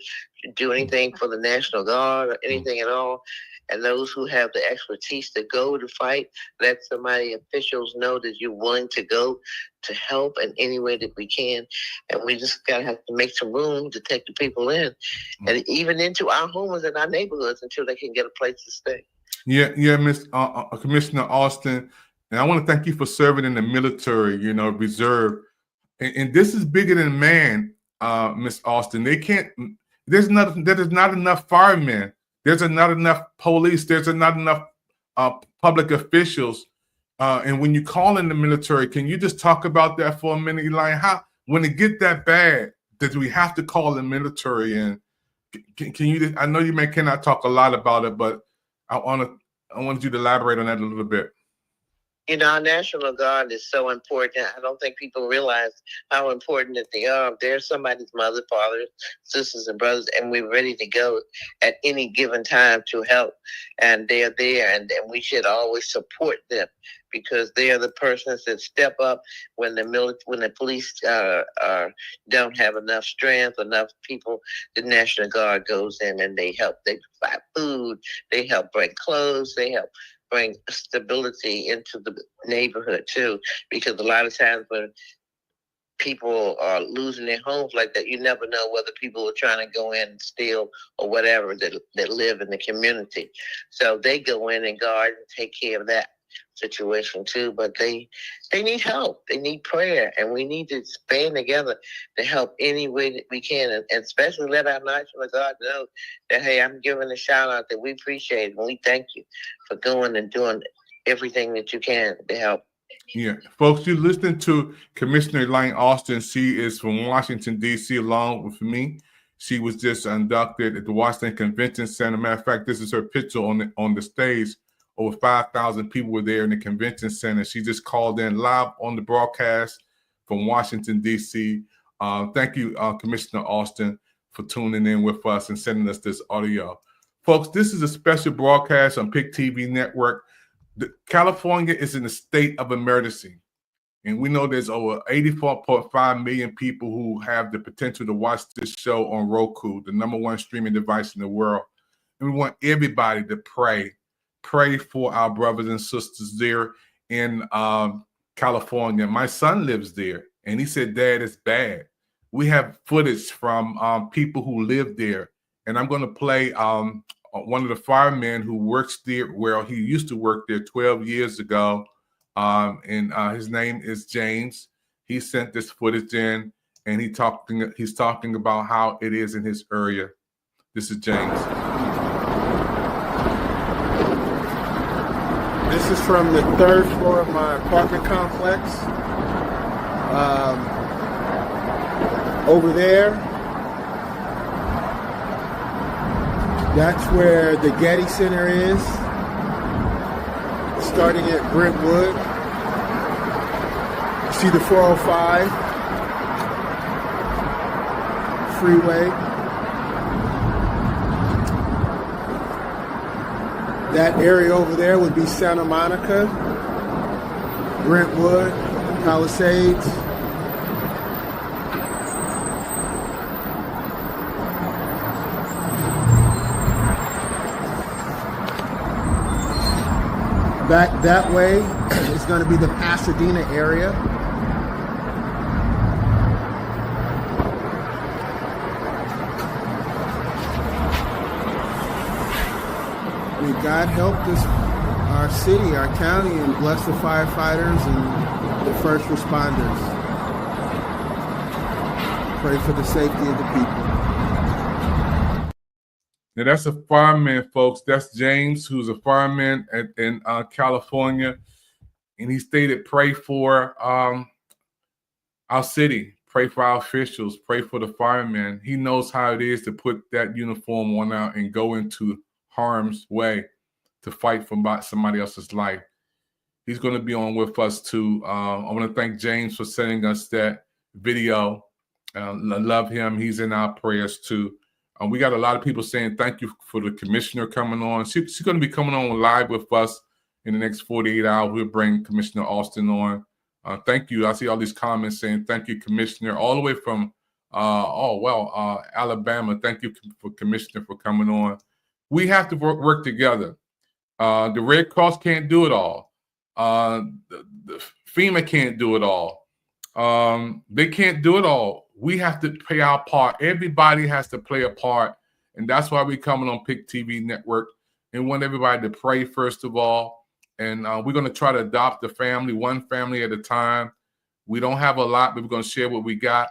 O: do anything for the National Guard or anything at all. And those who have the expertise to go to fight, let somebody, officials know that you're willing to go to help in any way that we can. And we just gotta have to make some room to take the people in, and even into our homes and our neighborhoods until they can get a place to stay.
A: Yeah, Miss Commissioner Austin, and I want to thank you for serving in the military, you know, reserve. And this is bigger than man, Miss Austin. They can't. There is not enough firemen. There's not enough police. There's not enough public officials. And when you call in the military, can you just talk about that for a minute, Elaine? How, when it get that bad, that we have to call the military in? Can you? I know you cannot talk a lot about it, but I wanted you to elaborate on that a little bit.
O: You know, our National Guard is so important. I don't think people realize how important that they are. They're somebody's mother, father, sisters, and brothers, and we're ready to go at any given time to help. And they're there, and we should always support them because they are the persons that step up when the police don't have enough strength, enough people. The National Guard goes in and they help. They provide food. They help bring clothes. They help bring stability into the neighborhood too, because a lot of times when people are losing their homes like that, you never know whether people are trying to go in and steal or whatever that live in the community. So they go in and guard and take care of that situation too, but they need help. They need prayer, and we need to band together to help any way that we can, and especially let our National Guard know that, hey, I'm giving a shout out that we appreciate it and we thank you for going and doing everything that you can to help.
A: Yeah, folks, you're listening to Commissioner Elaine Austin. She is from Washington, D.C., along with me. She was just inducted at the Washington Convention Center. Matter of fact, this is her picture on the stage. Over 5,000 people were there in the convention center. She just called in live on the broadcast from Washington, D.C. Thank you, Commissioner Austin, for tuning in with us and sending us this audio. Folks, this is a special broadcast on PIC TV Network. California is in a state of emergency. And we know there's over 84.5 million people who have the potential to watch this show on Roku, the #1 streaming device in the world. And we want everybody to pray for our brothers and sisters there in California. My son lives there, and he said, Dad, it's bad. We have footage from people who live there, and I'm going to play one of the firemen who works there. Well, he used to work there 12 years ago, and his name is James. He sent this footage in, and he's talking about how it is in his area. This is James.
F: This is from the 3rd floor of my apartment complex. Over there, That's where the Getty Center is, starting at Brentwood. You see the 405 freeway. That area over there would be Santa Monica, Brentwood, Palisades. Back that way is going to be the Pasadena area. May God help us, our city, our county, and bless the firefighters and the first responders. Pray for the safety of the people.
A: Now that's a fireman, folks. That's James, who's a fireman in California, and he stated, "Pray for our city, pray for our officials, pray for the firemen." He knows how it is to put that uniform on out and go into harm's way to fight for somebody else's life. He's going to be on with us too. I want to thank James for sending us that video. I love him. He's in our prayers too. We got a lot of people saying thank you for the commissioner coming on. She's going to be coming on live with us in the next 48 hours. We'll bring Commissioner Austin on. Thank you. I see all these comments saying thank you, Commissioner, all the way from Alabama. Thank you for Commissioner for coming on. We have to work together. The Red Cross can't do it all. The FEMA can't do it all. They can't do it all. We have to play our part. Everybody has to play a part. And that's why we're coming on PIC TV Network and want everybody to pray first of all. And we're going to try to adopt the family, one family at a time. We don't have a lot, but we're going to share what we got.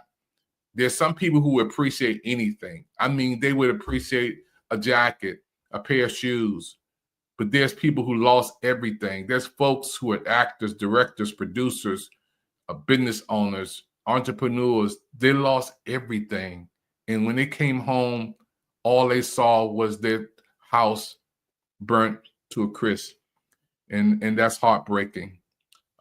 A: There's some people who appreciate anything. I mean, they would appreciate a jacket, a pair of shoes. But there's people who lost everything. There's folks who are actors, directors, producers, business owners, entrepreneurs. They lost everything. And when they came home, all they saw was their house burnt to a crisp. And that's heartbreaking.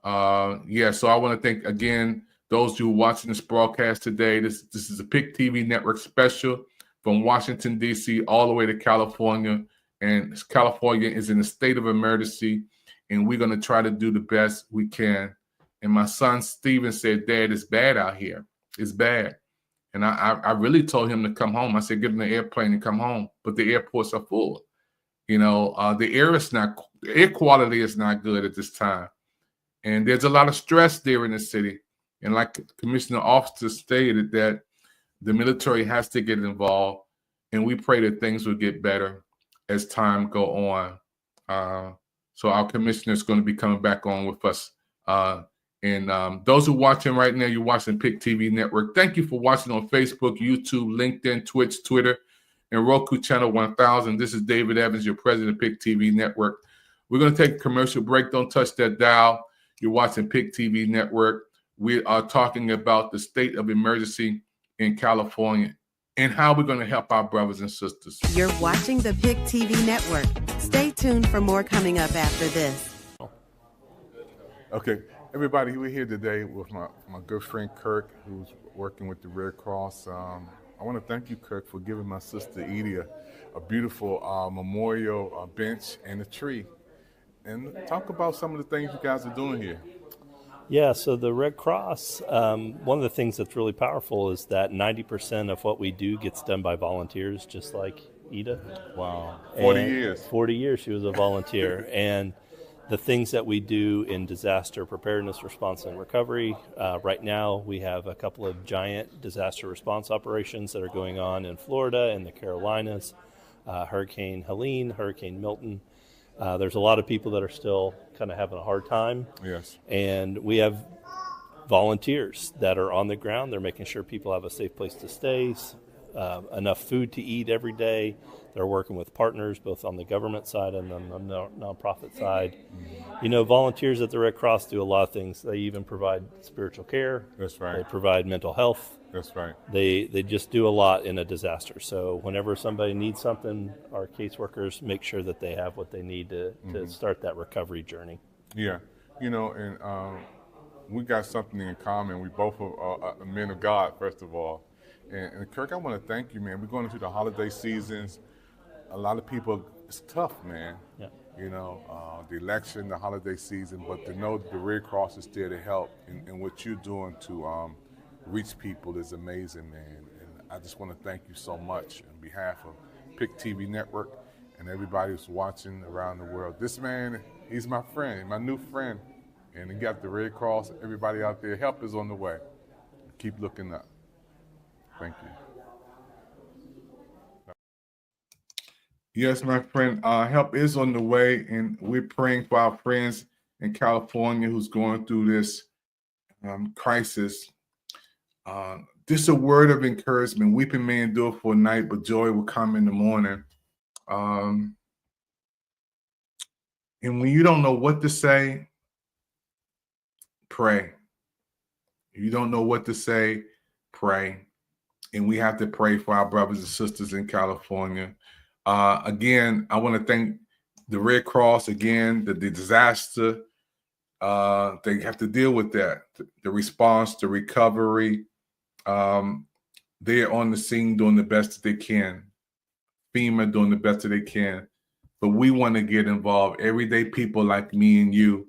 A: So I want to thank, again, those who are watching this broadcast today. This is a PIC TV Network special from Washington, D.C. all the way to California. And California is in a state of emergency, and we're going to try to do the best we can. And my son, Steven, said, "Dad, it's bad out here. It's bad." And I really told him to come home. I said, "Get in the airplane and come home." But the airports are full. You know, the air quality is not good at this time. And there's a lot of stress there in the city. And like Commissioner Officer stated, that the military has to get involved. And we pray that things will get better as time go on. So our commissioner is going to be coming back on with us. And those who are watching right now, you're watching PIC TV Network. Thank you for watching on Facebook, YouTube, LinkedIn, Twitch, Twitter, and Roku Channel 1000. This is David Evans, your president of PIC TV Network. We're going to take a commercial break. Don't touch that dial. You're watching PIC TV Network. We are talking about the state of emergency in California and how we're going to help our brothers and sisters.
C: You're watching the PIC TV Network. Stay tuned for more coming up after this.
A: Okay, everybody, we're here today with my good friend Kirk, who's working with the Red Cross. I want to thank you, Kirk, for giving my sister Edie a beautiful memorial bench and a tree. And talk about some of the things you guys are doing here.
B: Yeah, so the Red Cross, one of the things that's really powerful is that 90% of what we do gets done by volunteers, just like Ida.
A: Wow, 40
B: and
A: years.
B: 40 years she was a volunteer. And the things that we do in disaster preparedness, response, and recovery, right now we have a couple of giant disaster response operations that are going on in Florida and the Carolinas, Hurricane Helene, Hurricane Milton. There's a lot of people that are still kind of having a hard time.
A: Yes.
B: And we have volunteers that are on the ground. They're making sure people have a safe place to stay, enough food to eat every day. They're working with partners, both on the government side and on the nonprofit side. You know, volunteers at the Red Cross do a lot of things. They even provide spiritual care.
A: That's right.
B: They provide mental health.
A: That's right.
B: They just do a lot in a disaster. So whenever somebody needs something, our caseworkers make sure that they have what they need to start that recovery journey.
A: Yeah, and we got something in common. We both are men of God, first of all. And Kirk, I want to thank you, man. We're going into the holiday seasons. A lot of people, it's tough, man.
B: Yeah.
A: The election, the holiday season, but to know that the Red Cross is there to help, and what you're doing to reach people is amazing, man. And I just want to thank you so much on behalf of PIC TV Network and everybody who's watching around the world. This man, he's my friend, my new friend, and he got the Red Cross. Everybody out there, help is on the way. Keep looking up. Thank you. Yes, my friend, help is on the way, and we're praying for our friends in California who's going through this crisis. This is a word of encouragement. Weeping may endure for a night, but joy will come in the morning. And when you don't know what to say, pray. If you don't know what to say, pray. And we have to pray for our brothers and sisters in California. Again, I want to thank the Red Cross again, the disaster. They have to deal with that, the response, the recovery. They're on the scene doing the best that they can. FEMA doing the best that they can. But we want to get involved. Everyday people like me and you,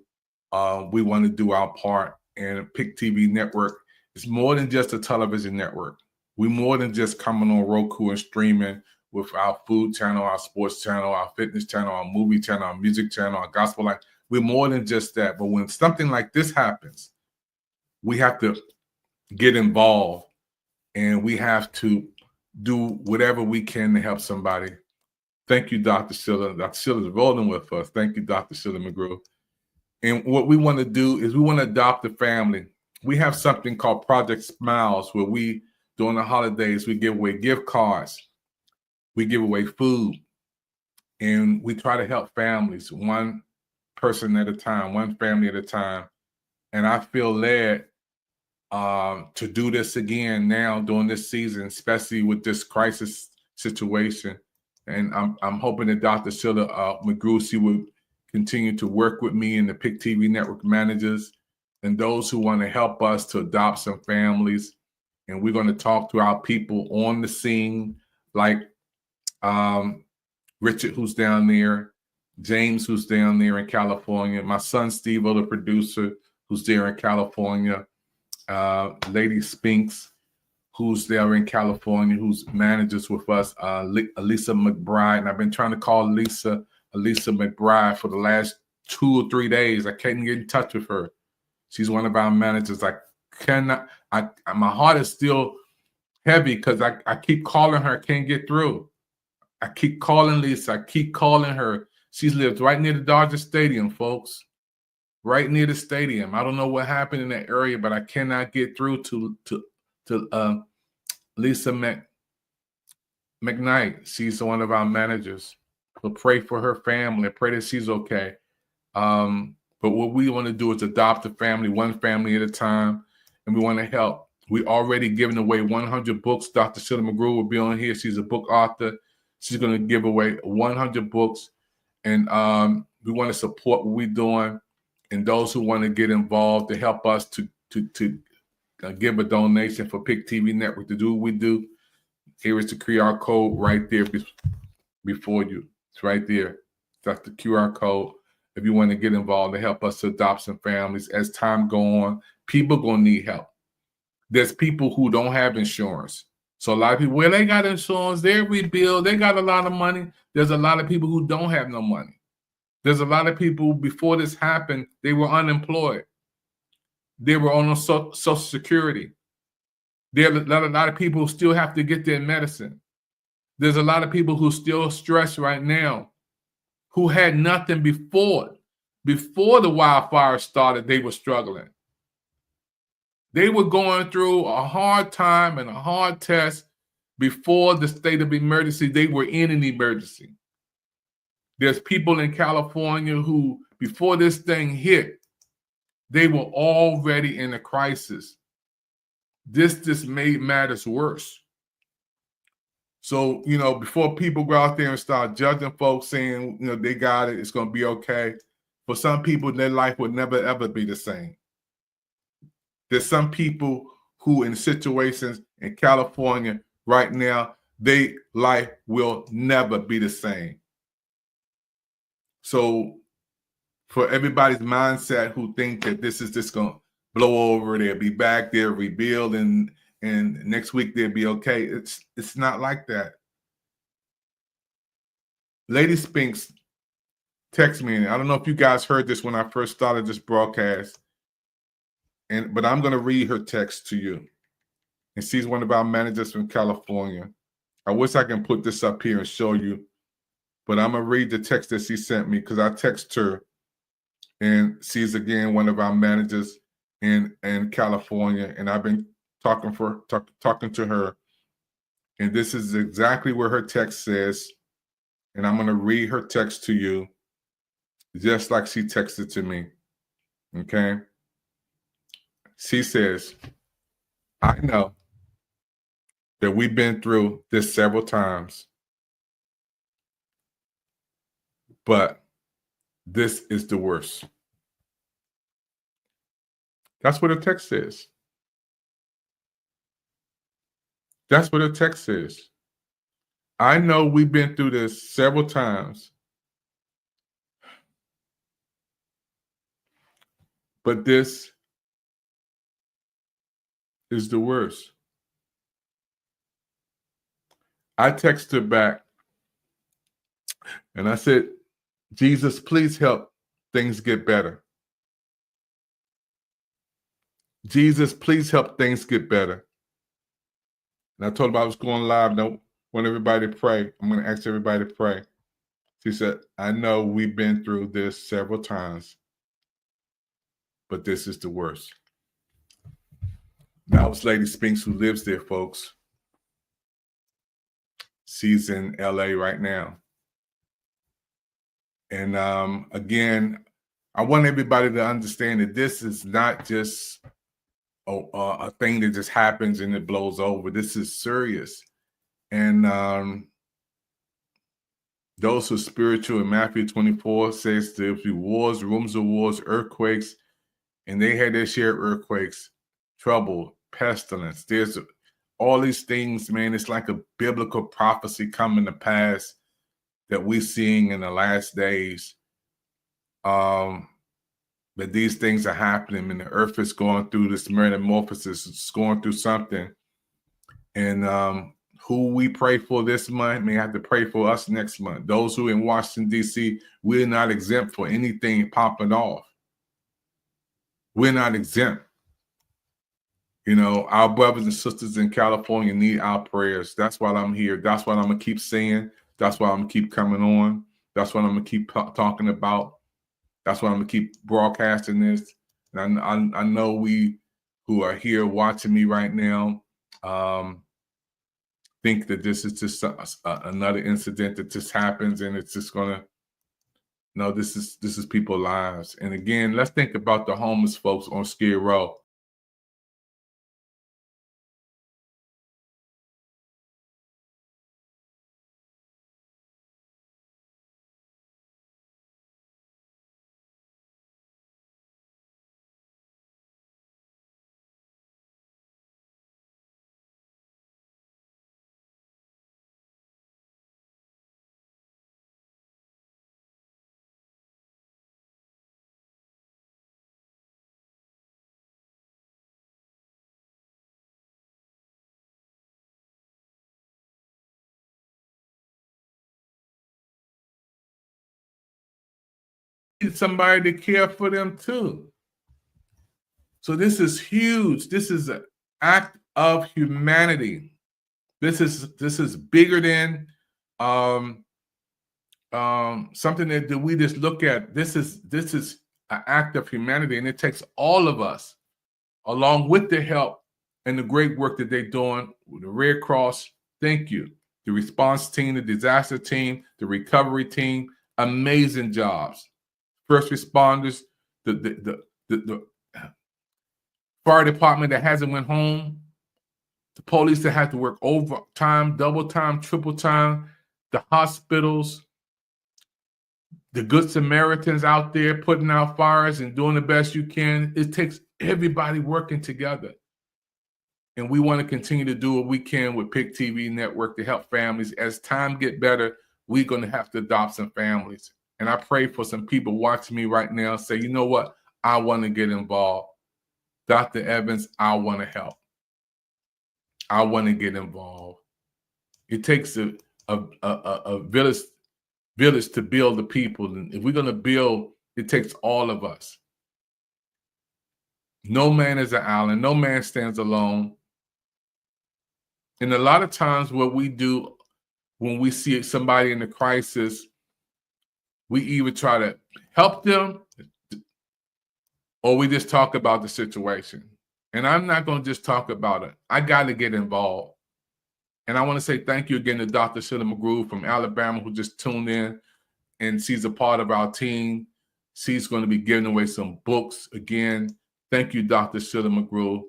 A: we want to do our part. And PIC TV Network is more than just a television network. We're more than just coming on Roku and streaming with our food channel, our sports channel, our fitness channel, our movie channel, our music channel, our gospel life. We're more than just that. But when something like this happens, we have to get involved and we have to do whatever we can to help somebody. Thank you, Dr. Sheila. Dr. Sheila is rolling with us. Thank you, Dr. Sheila McGrew. And what we want to do is we want to adopt a family. We have something called Project Smiles where we, during the holidays, we give away gift cards. We give away food. And we try to help families, one person at a time, one family at a time. And I feel led to do this again now during this season, especially with this crisis situation. And I'm hoping that Dr. Sheila McGrew, she would continue to work with me and the PIC TV Network managers and those who want to help us to adopt some families. And we're going to talk to our people on the scene, like Richard, who's down there, James, who's down there in California, my son, Steve, the producer, who's there in California, Lady Spinks, who's there in California, who's manages with us, Elisa McBride. And I've been trying to call Elisa McBride for the last 2 or 3 days. I can't get in touch with her. She's one of our managers. I cannot, my heart is still heavy because I keep calling her, can't get through. I keep calling Lisa. I keep calling her. She lives right near the Dodger Stadium, folks. Right near the stadium. I don't know what happened in that area, but I cannot get through to Lisa McKnight. She's one of our managers. So pray for her family. Pray that she's okay. But what we want to do is adopt a family, one family at a time, and we want to help. We already given away 100 books. Dr. Sheila McGrew will be on here. She's a book author. She's going to give away 100 books, and we want to support what we're doing, and those who want to get involved to help us to give a donation for PIC TV Network to do what we do. Here is the QR code right there before you. It's right there. That's the QR code. If you want to get involved to help us to adopt some families, as time go on, people gonna need help. There's people who don't have insurance. So a lot of people, well, they got insurance, they rebuild, they got a lot of money. There's a lot of people who don't have no money. There's a lot of people, before this happened, they were unemployed. They were on Social Security. There are a lot of people who still have to get their medicine. There's a lot of people who still stressed right now, who had nothing before. Before the wildfire started, they were struggling. They were going through a hard time and a hard test before the state of emergency. They were in an emergency. There's people in California who, before this thing hit, they were already in a crisis. this just made matters worse. So, before people go out there and start judging folks saying, they got it, it's going to be okay. For some people, their life would never, ever be the same. There's some people who in situations in California right now, their life will never be the same. So for everybody's mindset who think that this is just going to blow over, they'll be back, they'll rebuild, and next week they'll be okay. It's not like that. Lady Spinks text me, and I don't know if you guys heard this when I first started this broadcast, but I'm going to read her text to you. And she's one of our managers from California. I wish I can put this up here and show you, but I'm going to read the text that she sent me because I text her, and she's, again, one of our managers in California, and I've been talking to her, and this is exactly what her text says, and I'm going to read her text to you just like she texted to me, okay? She says, I know that we've been through this several times, but this is the worst. That's what her text says. That's what her text says. I know we've been through this several times, but this is the worst. I texted her back and I said, Jesus, please help things get better. Jesus, please help things get better. And I told her I was going live. And I want everybody to pray. I'm going to ask everybody to pray. She said, I know we've been through this several times, but this is the worst. That was Lady Spinks, who lives there, folks. She's in LA right now. And again, I want everybody to understand that this is not just a thing that just happens and it blows over. This is serious. And those who are spiritual in Matthew 24 says there'll be wars, rumors of wars, earthquakes, and they had their share of earthquakes, trouble, pestilence. There's all these things, man. It's like a biblical prophecy coming to pass that we're seeing in the last days. But these things are happening, and the earth is going through this metamorphosis. It's going through something. And who we pray for this month may have to pray for us next month. Those who in Washington, D.C., we're not exempt for anything popping off. We're not exempt. Our brothers and sisters in California need our prayers. That's why I'm here. That's what I'm going to keep saying. That's why I'm going to keep coming on. That's what I'm going to keep talking about. That's why I'm going to keep broadcasting this. And I know we who are here watching me right now think that this is just another incident that just happens and it's just going to, no, this is people's lives. And again, let's think about the homeless folks on Skid Row. Somebody to care for them too. So this is huge. This is an act of humanity. This is bigger than something that we just look at. This is an act of humanity, and it takes all of us, along with the help and the great work that they're doing with the Red Cross. Thank you. The response team, the disaster team, the recovery team, amazing jobs. First responders, the fire department that hasn't went home, the police that had to work overtime, double time, triple time, the hospitals, the Good Samaritans out there putting out fires and doing the best you can. It takes everybody working together. And we want to continue to do what we can with PIC TV Network to help families. As time get better, we're going to have to adopt some families. And I pray for some people watching me right now say, you know what? I want to get involved. Dr. Evans, I want to help. I want to get involved. It takes a village to build the people. And if we're going to build, it takes all of us. No man is an island. No man stands alone. And a lot of times what we do when we see somebody in a crisis, we either try to help them or we just talk about the situation. And I'm not going to just talk about it. I got to get involved. And I want to say thank you again to Dr. Sheila McGrew from Alabama, who just tuned in, and she's a part of our team. She's going to be giving away some books again. Thank you, Dr. Sheila McGrew.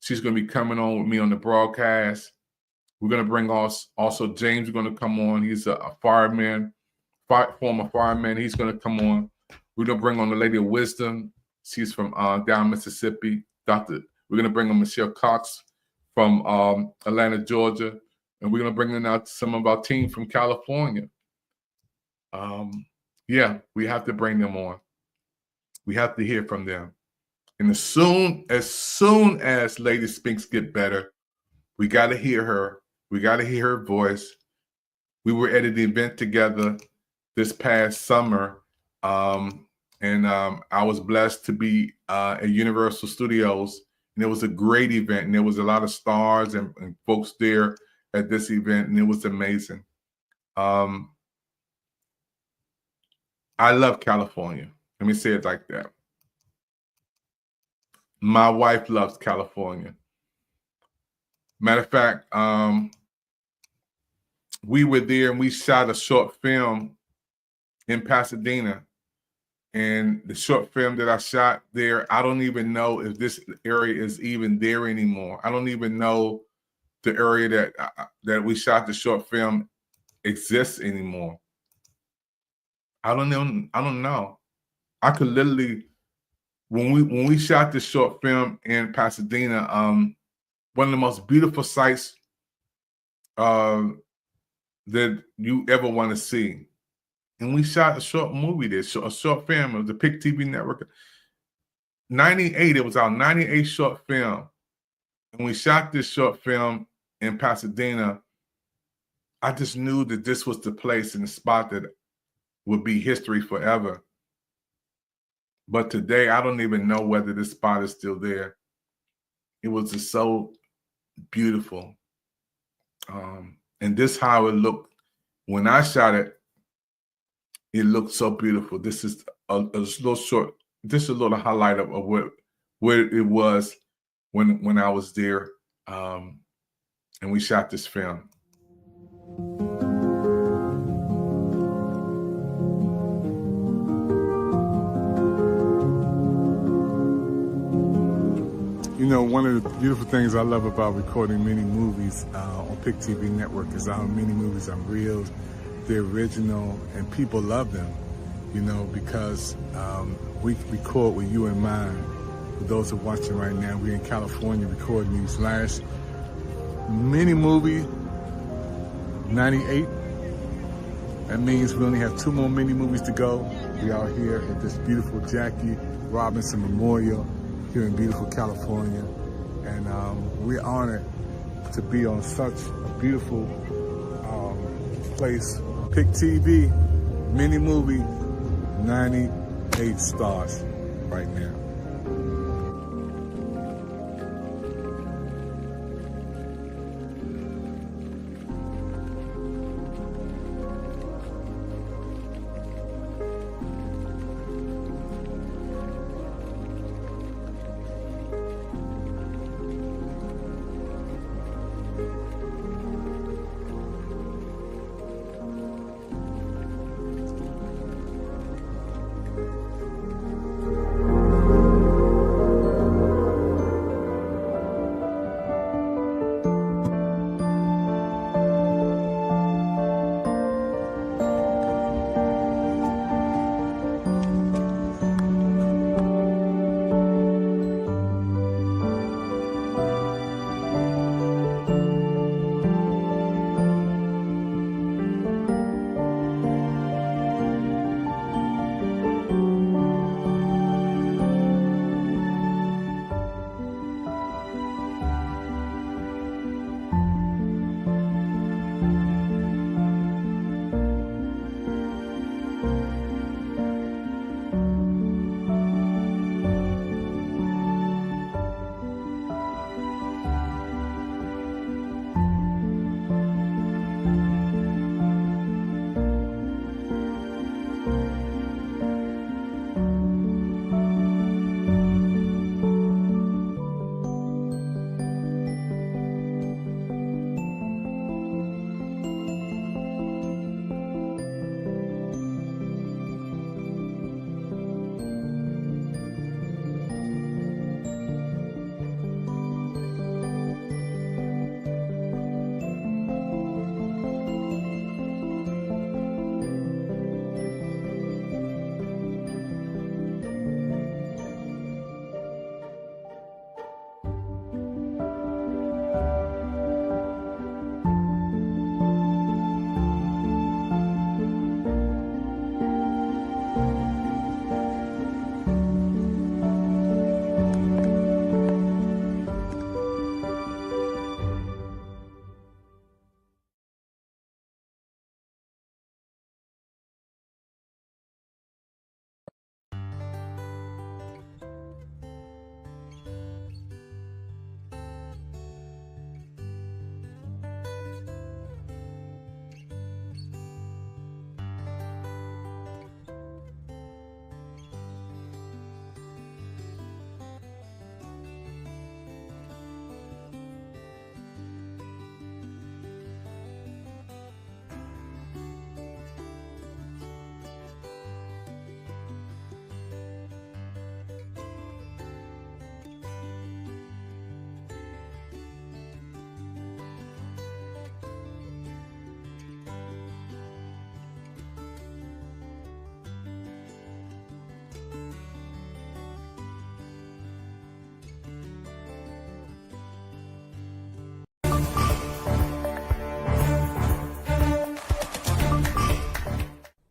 A: She's going to be coming on with me on the broadcast. We're going to bring also James is going to come on. He's a fireman, former fireman. He's going to come on. We're going to bring on the Lady of Wisdom. She's from down Mississippi. We're going to bring on Michelle Cox from Atlanta, Georgia. And we're going to bring in out some of our team from California. Yeah, we have to bring them on. We have to hear from them. And as soon as Lady Spinks get better, we got to hear her. We got to hear her voice. We were at an event together this past summer, and I was blessed to be at Universal Studios, and it was a great event, and there was a lot of stars and folks there at this event, and it was amazing. I love California. Let me say it like that. My wife loves California. Matter of fact, we were there and we shot a short film in Pasadena. And the short film that I shot there, I don't even know if this area is even there anymore. I don't even know the area that we shot the short film exists anymore. I don't know. I could literally, when we shot this short film in Pasadena, one of the most beautiful sights that you ever want to see. And we shot a short movie there, a short film of the PIC TV Network. 98, it was our 98 short film. And we shot this short film in Pasadena. I just knew that this was the place and the spot that would be history forever. But today, I don't even know whether this spot is still there. It was just so beautiful. And this how it looked when I shot it. It looked so beautiful. This is a little short. This is a little highlight of where it was when I was there, and we shot this film.
P: You know, one of the beautiful things I love about recording mini movies on PIC TV Network is how many movies are real, they're original, and people love them, you know, because we record with you in mind. For those who are watching right now, we're in California recording these last mini movie, 98. That means we only have 2 more mini movies to go. We are here at this beautiful Jackie Robinson Memorial here in beautiful California, and we're honored to be on such a beautiful place. PIC TV, mini movie, 98 stars right now.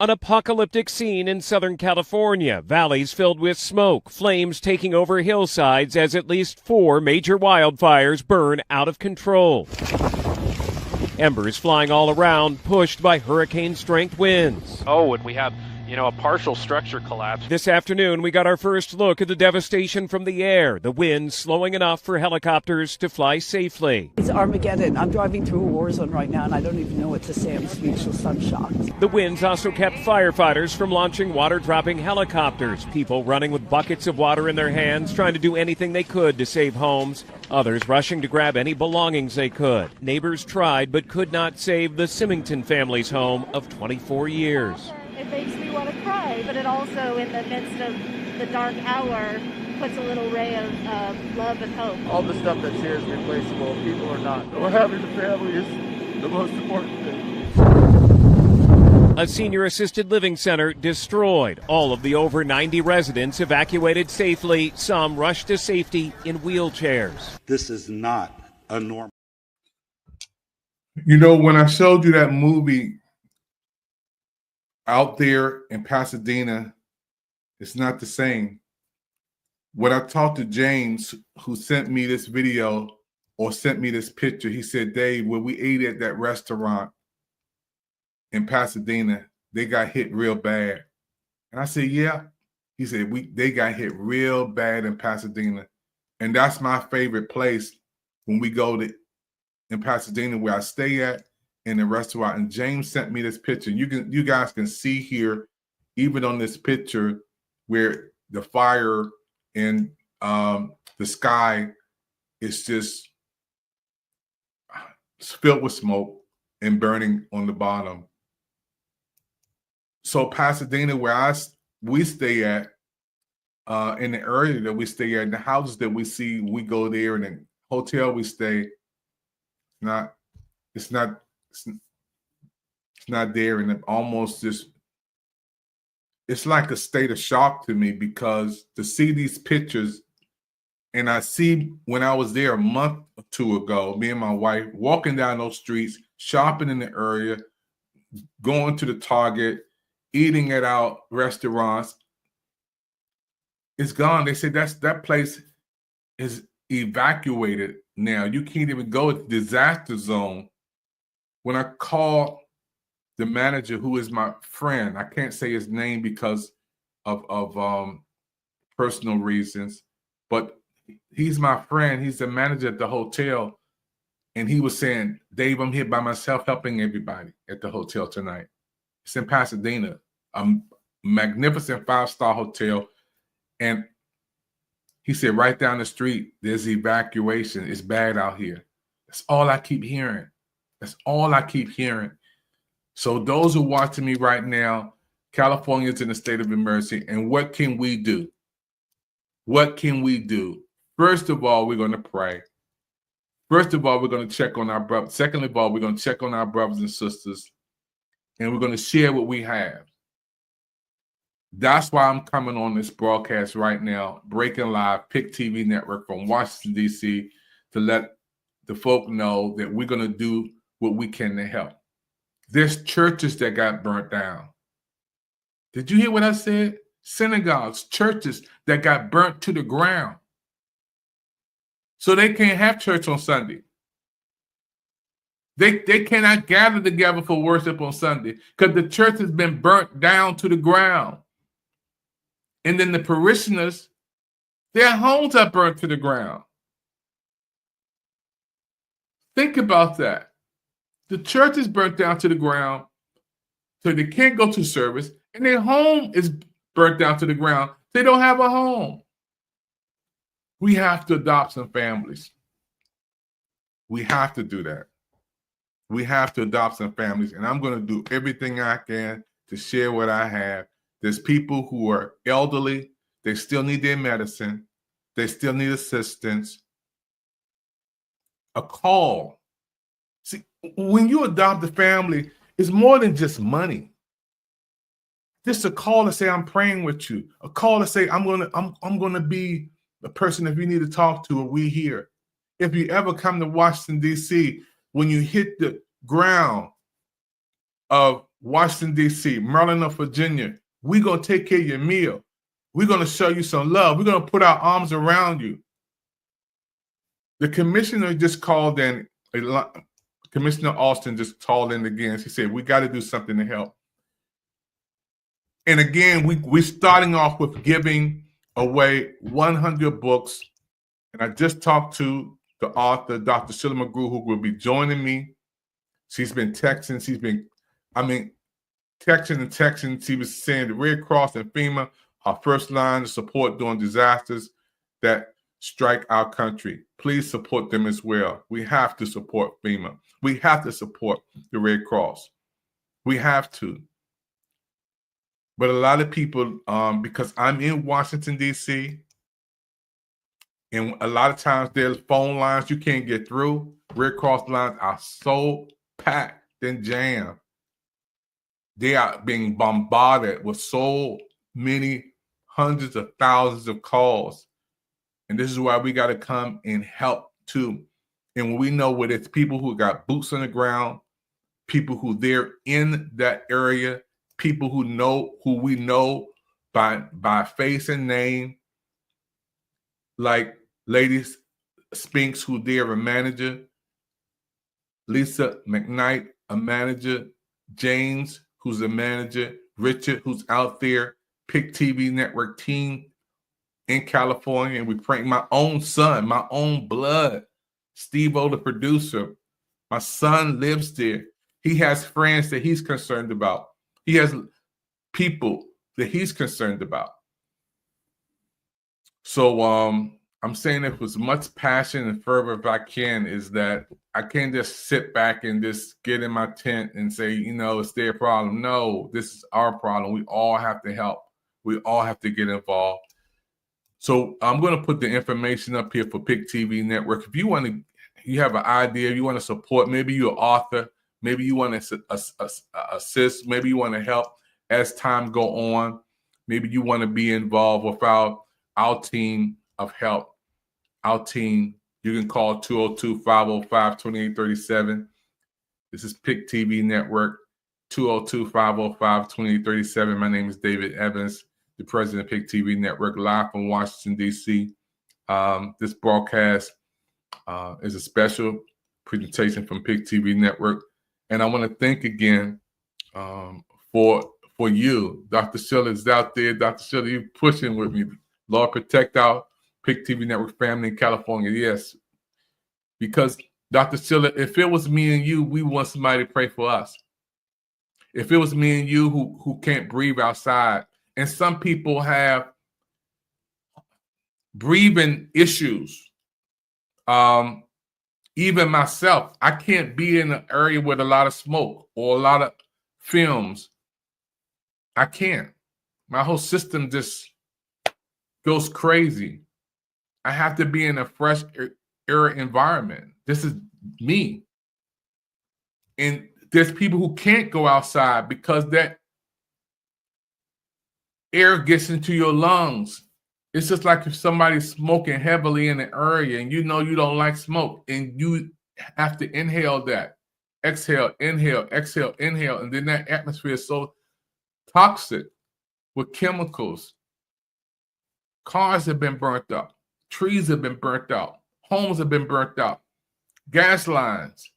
H: An apocalyptic scene in Southern California. Valleys filled with smoke, flames taking over hillsides as at least 4 major wildfires burn out of control. Embers flying all around, pushed by hurricane-strength winds.
I: Oh, and we have, a partial structure collapse.
H: This afternoon, we got our first look at the devastation from the air, the winds slowing enough for helicopters to fly safely.
J: It's Armageddon. I'm driving through a war zone right now, and I don't even know what to say. I'm speechless. I'm shocked.
H: The winds also kept firefighters from launching water-dropping helicopters, people running with buckets of water in their hands, trying to do anything they could to save homes, others rushing to grab any belongings they could. Neighbors tried but could not save the Symington family's home of 24 years.
K: It makes me want to cry, but it also, in the midst of the dark hour, puts a little ray of love and hope.
L: All the stuff that's here is replaceable. People are not. What happened to family is the most important thing.
H: A senior assisted living center destroyed. All of the over 90 residents evacuated safely. Some rushed to safety in wheelchairs.
M: This is not a normal.
A: When I showed you that movie out there in Pasadena, it's not the same. When I talked to James, who sent me this video or sent me this picture, he said, Dave, when we ate at that restaurant in Pasadena, they got hit real bad. And I said, yeah. He said, they got hit real bad in Pasadena. And that's my favorite place when we go to in Pasadena, where I stay at, in the restaurant. And James sent me this picture. You guys can see here, even on this picture, where the fire in the sky is just filled with smoke and burning on the bottom. So Pasadena, where we stay at, in the area that we stay at, the houses that we see, we go there, and the hotel we stay, it's not there, and it almost just, it's like a state of shock to me, because to see these pictures, and I see when I was there a month or two ago, me and my wife walking down those streets, shopping in the area, going to the Target, eating at our restaurants, it's gone. They said that place is evacuated now. You can't even go to the disaster zone. When I call the manager, who is my friend, I can't say his name because of personal reasons, but he's my friend. He's the manager at the hotel. And he was saying, Dave, I'm here by myself helping everybody at the hotel tonight. It's in Pasadena, a magnificent 5-star hotel. And he said, right down the street, there's evacuation. It's bad out here. That's all I keep hearing. That's all I keep hearing. So those who are watching me right now, California's in a state of emergency. And what can we do? What can we do? First of all, we're going to pray. First of all, we're going to check on our brothers. Second of all, we're going to check on our brothers and sisters. And we're going to share what we have. That's why I'm coming on this broadcast right now, breaking live, PIC TV network from Washington, D.C., to let the folk know that we're going to do what we can to help. There's churches that got burnt down. Did you hear what I said? Synagogues, churches that got burnt to the ground. So they can't have church on Sunday. They cannot gather together for worship on Sunday because the church has been burnt down to the ground. And then the parishioners, their homes are burnt to the ground. Think about that. The church is burnt down to the ground, so they can't go to service, and their home is burnt down to the ground. They don't have a home. We have to adopt some families. We have to do that. We have to adopt some families, and I'm going to do everything I can to share what I have. There's people who are elderly. They still need their medicine. They still need assistance. A call. See, when you adopt a family, it's more than just money. Just a call to say, I'm praying with you. A call to say, I'm gonna be the person if you need to talk to, or we here. If you ever come to Washington, D.C., when you hit the ground of Washington, D.C., Maryland, or Virginia, we're going to take care of your meal. We're going to show you some love. We're going to put our arms around you. The commissioner just called in, Commissioner Austin just called in again. She said, we got to do something to help. And again, we're starting off with giving away 100 books. And I just talked to the author, Dr. Sheila McGrew, who will be joining me. She's been texting. Texting. She was saying the Red Cross and FEMA are first line of support during disasters that strike our country. Please support them as well. We have to support FEMA. We have to support the Red Cross. We have to. But a lot of people, because I'm in Washington, D.C., and a lot of times there's phone lines you can't get through. Red Cross lines are so packed and jammed. They are being bombarded with so many hundreds of thousands of calls. And this is why we got to come and help too. And when we know where it's people who got boots on the ground, people who they're in that area, people who we know by face and name, like Lady Spinks, who they're a manager, Lisa McKnight, a manager, James, who's a manager, Richard, who's out there, Pick TV Network team in California. And we pray, my own son, my own blood, Steve-O, the producer, my son lives there. He has friends that he's concerned about. He has people that he's concerned about. So I'm saying it with as much passion and fervor if I can, is that I can't just sit back and just get in my tent and say, it's their problem. No, this is our problem. We all have to help. We all have to get involved. So I'm going to put the information up here for Pick TV Network. If you have an idea, you want to support, maybe you're an author, maybe you want to assist, maybe you want to help as time go on, maybe you want to be involved with our team of help. Our team, you can call 202-505-2837. This is Pick TV Network, 202-505-2837. My name is David Evans, the president of Pick TV Network, live from Washington, D.C. This broadcast is a special presentation from Pick TV Network. And I want to thank again for you. Dr. Sheila is out there. Dr. Sheila, you're pushing with me. Lord, protect our Pick TV Network family in California. Yes. Because, Dr. Sheila, if it was me and you, we want somebody to pray for us. If it was me and you who can't breathe outside, and some people have breathing issues. Even myself, I can't be in an area with a lot of smoke or a lot of films. I can't. My whole system just goes crazy. I have to be in a fresh air environment. This is me. And there's people who can't go outside because that air gets into your lungs. It's just like if somebody's smoking heavily in an area and you know you don't like smoke and you have to inhale that. Exhale, inhale, exhale, inhale. And then that atmosphere is so toxic with chemicals. Cars have been burnt up. Trees have been burnt out. Homes have been burnt out. Gas lines.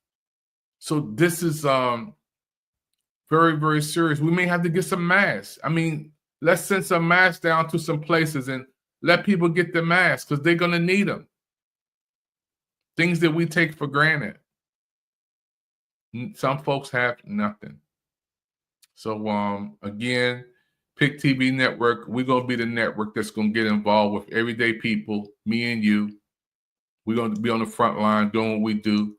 A: So this is very, very serious. We may have to get some masks. I mean, let's send some masks down to some places and let people get the masks because they're going to need them. Things that we take for granted. Some folks have nothing. So again, Pick TV Network, we're going to be the network that's going to get involved with everyday people, me and you. We're going to be on the front line doing what we do.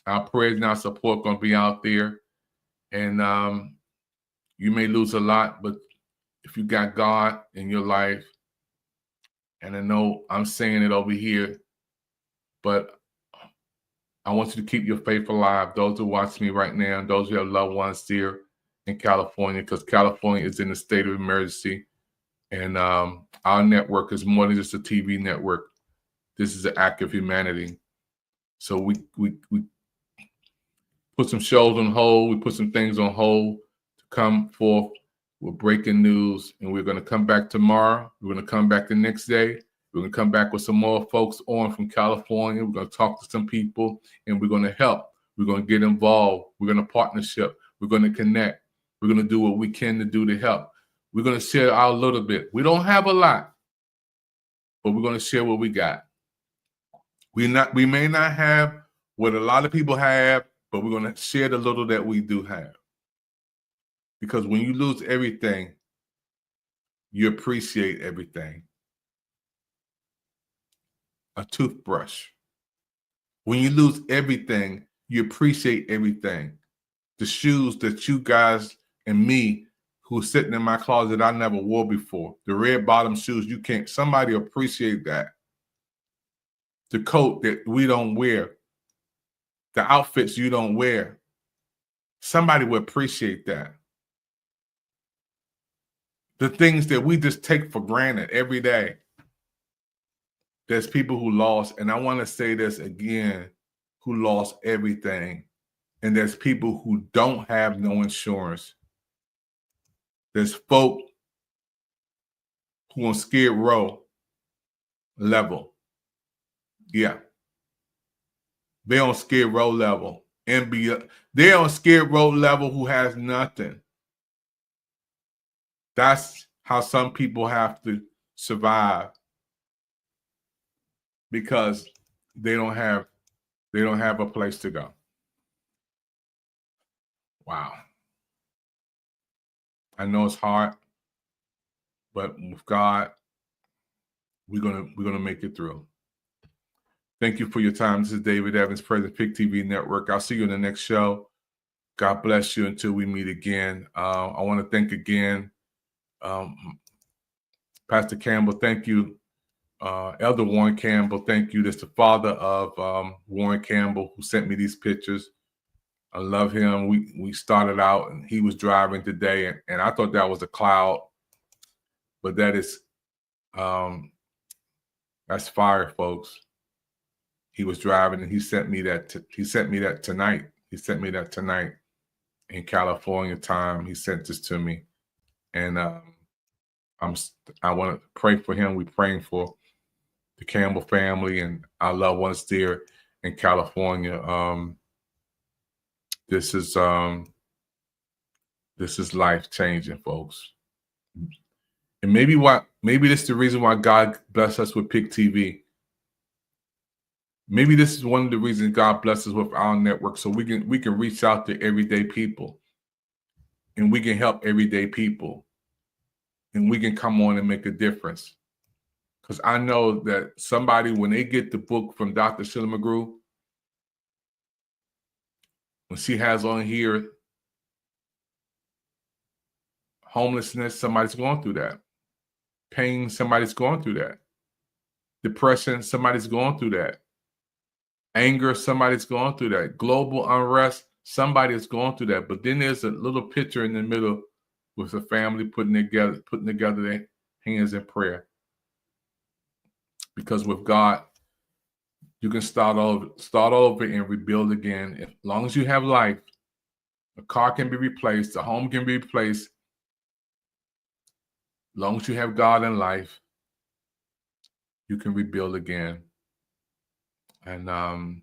A: Our prayers and our support going to be out there. And you may lose a lot, but if you got God in your life, and I know I'm saying it over here, but I want you to keep your faith alive. Those who watch me right now, and those who have loved ones here in California, because California is in a state of emergency. And our network is more than just a TV network. This is an act of humanity. So we put some shows on hold. We put some things on hold come forth with breaking news, and we're going to come back tomorrow. We're going to come back the next day. We're going to come back with some more folks on from California. We're going to talk to some people, and we're going to help. We're going to get involved. We're going to partnership. We're going to connect. We're going to do what we can to do to help. We're going to share our little bit. We don't have a lot, but we're going to share what we got. We may not have what a lot of people have, but we're going to share the little that we do have. Because when you lose everything, you appreciate everything. A toothbrush. When you lose everything, you appreciate everything. The shoes that you guys and me, who's sitting in my closet, I never wore before. The red bottom shoes, you can't. Somebody appreciate that. The coat that we don't wear. The outfits you don't wear. Somebody will appreciate that. The things that we just take for granted every day. There's people who lost, and I want to say this again, who lost everything. And there's people who don't have no insurance. There's folk who on Skid Row level. Yeah. They're on Skid Row level. They're on Skid Row level who has nothing. That's how some people have to survive, because they don't have a place to go. Wow. I know it's hard, but with God, we're gonna make it through. Thank you for your time. This is David Evans, President Pick TV Network. I'll see you in the next show. God bless you until we meet again. I want to thank again Pastor Campbell. Thank you. Elder Warren Campbell, thank you. That's the father of Warren Campbell, who sent me these pictures. I love him. We started out, and he was driving today, and I thought that was a cloud, but that is that's fire, folks. He was driving, and he sent me that. He sent me that tonight. He sent me that tonight in California time. He sent this to me, and I want to pray for him. We're praying for the Campbell family and our loved ones there in California. This is life changing, folks. And maybe this is the reason why God blessed us with Pick TV. Maybe this is one of the reasons God blesses us with our network, so we can reach out to everyday people, and we can help everyday people, and we can come on and make a difference. Because I know that somebody, when they get the book from Dr. Sheila McGrew, when she has on here homelessness, somebody's going through that. Pain, somebody's going through that. Depression, somebody's going through that. Anger, somebody's going through that. Global unrest, somebody's going through that. But then there's a little picture in the middle with a family putting together their hands in prayer. Because with God, you can start over and rebuild again. As long as you have life, a car can be replaced, a home can be replaced. As long as you have God in life, you can rebuild again. And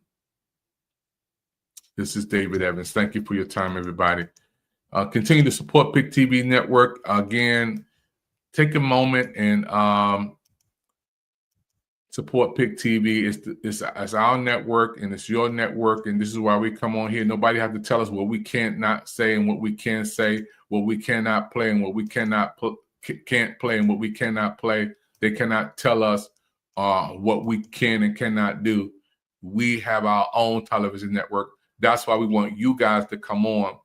A: this is David Evans. Thank you for your time, everybody. Continue to support Pick TV Network. Again, take a moment and support Pick TV. It's our network, and it's your network, and this is why we come on here. Nobody has to tell us what we can't not say and what we can say, what we cannot play and what we can't play and what we cannot play. They cannot tell us what we can and cannot do. We have our own television network. That's why we want you guys to come on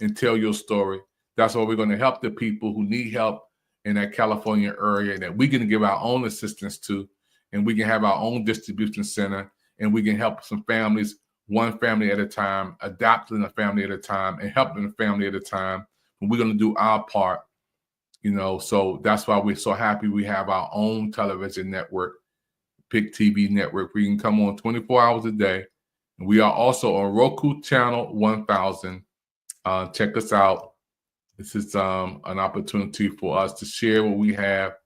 A: and tell your story. That's why we're going to help the people who need help in that California area that we can give our own assistance to. And we can have our own distribution center, and we can help some families, one family at a time, adopting a family at a time, and helping a family at a time. And we're going to do our part, so that's why we're so happy we have our own television network, Pick TV Network. We can come on 24 hours a day. And we are also on Roku channel 1000. Check us out. This is an opportunity for us to share what we have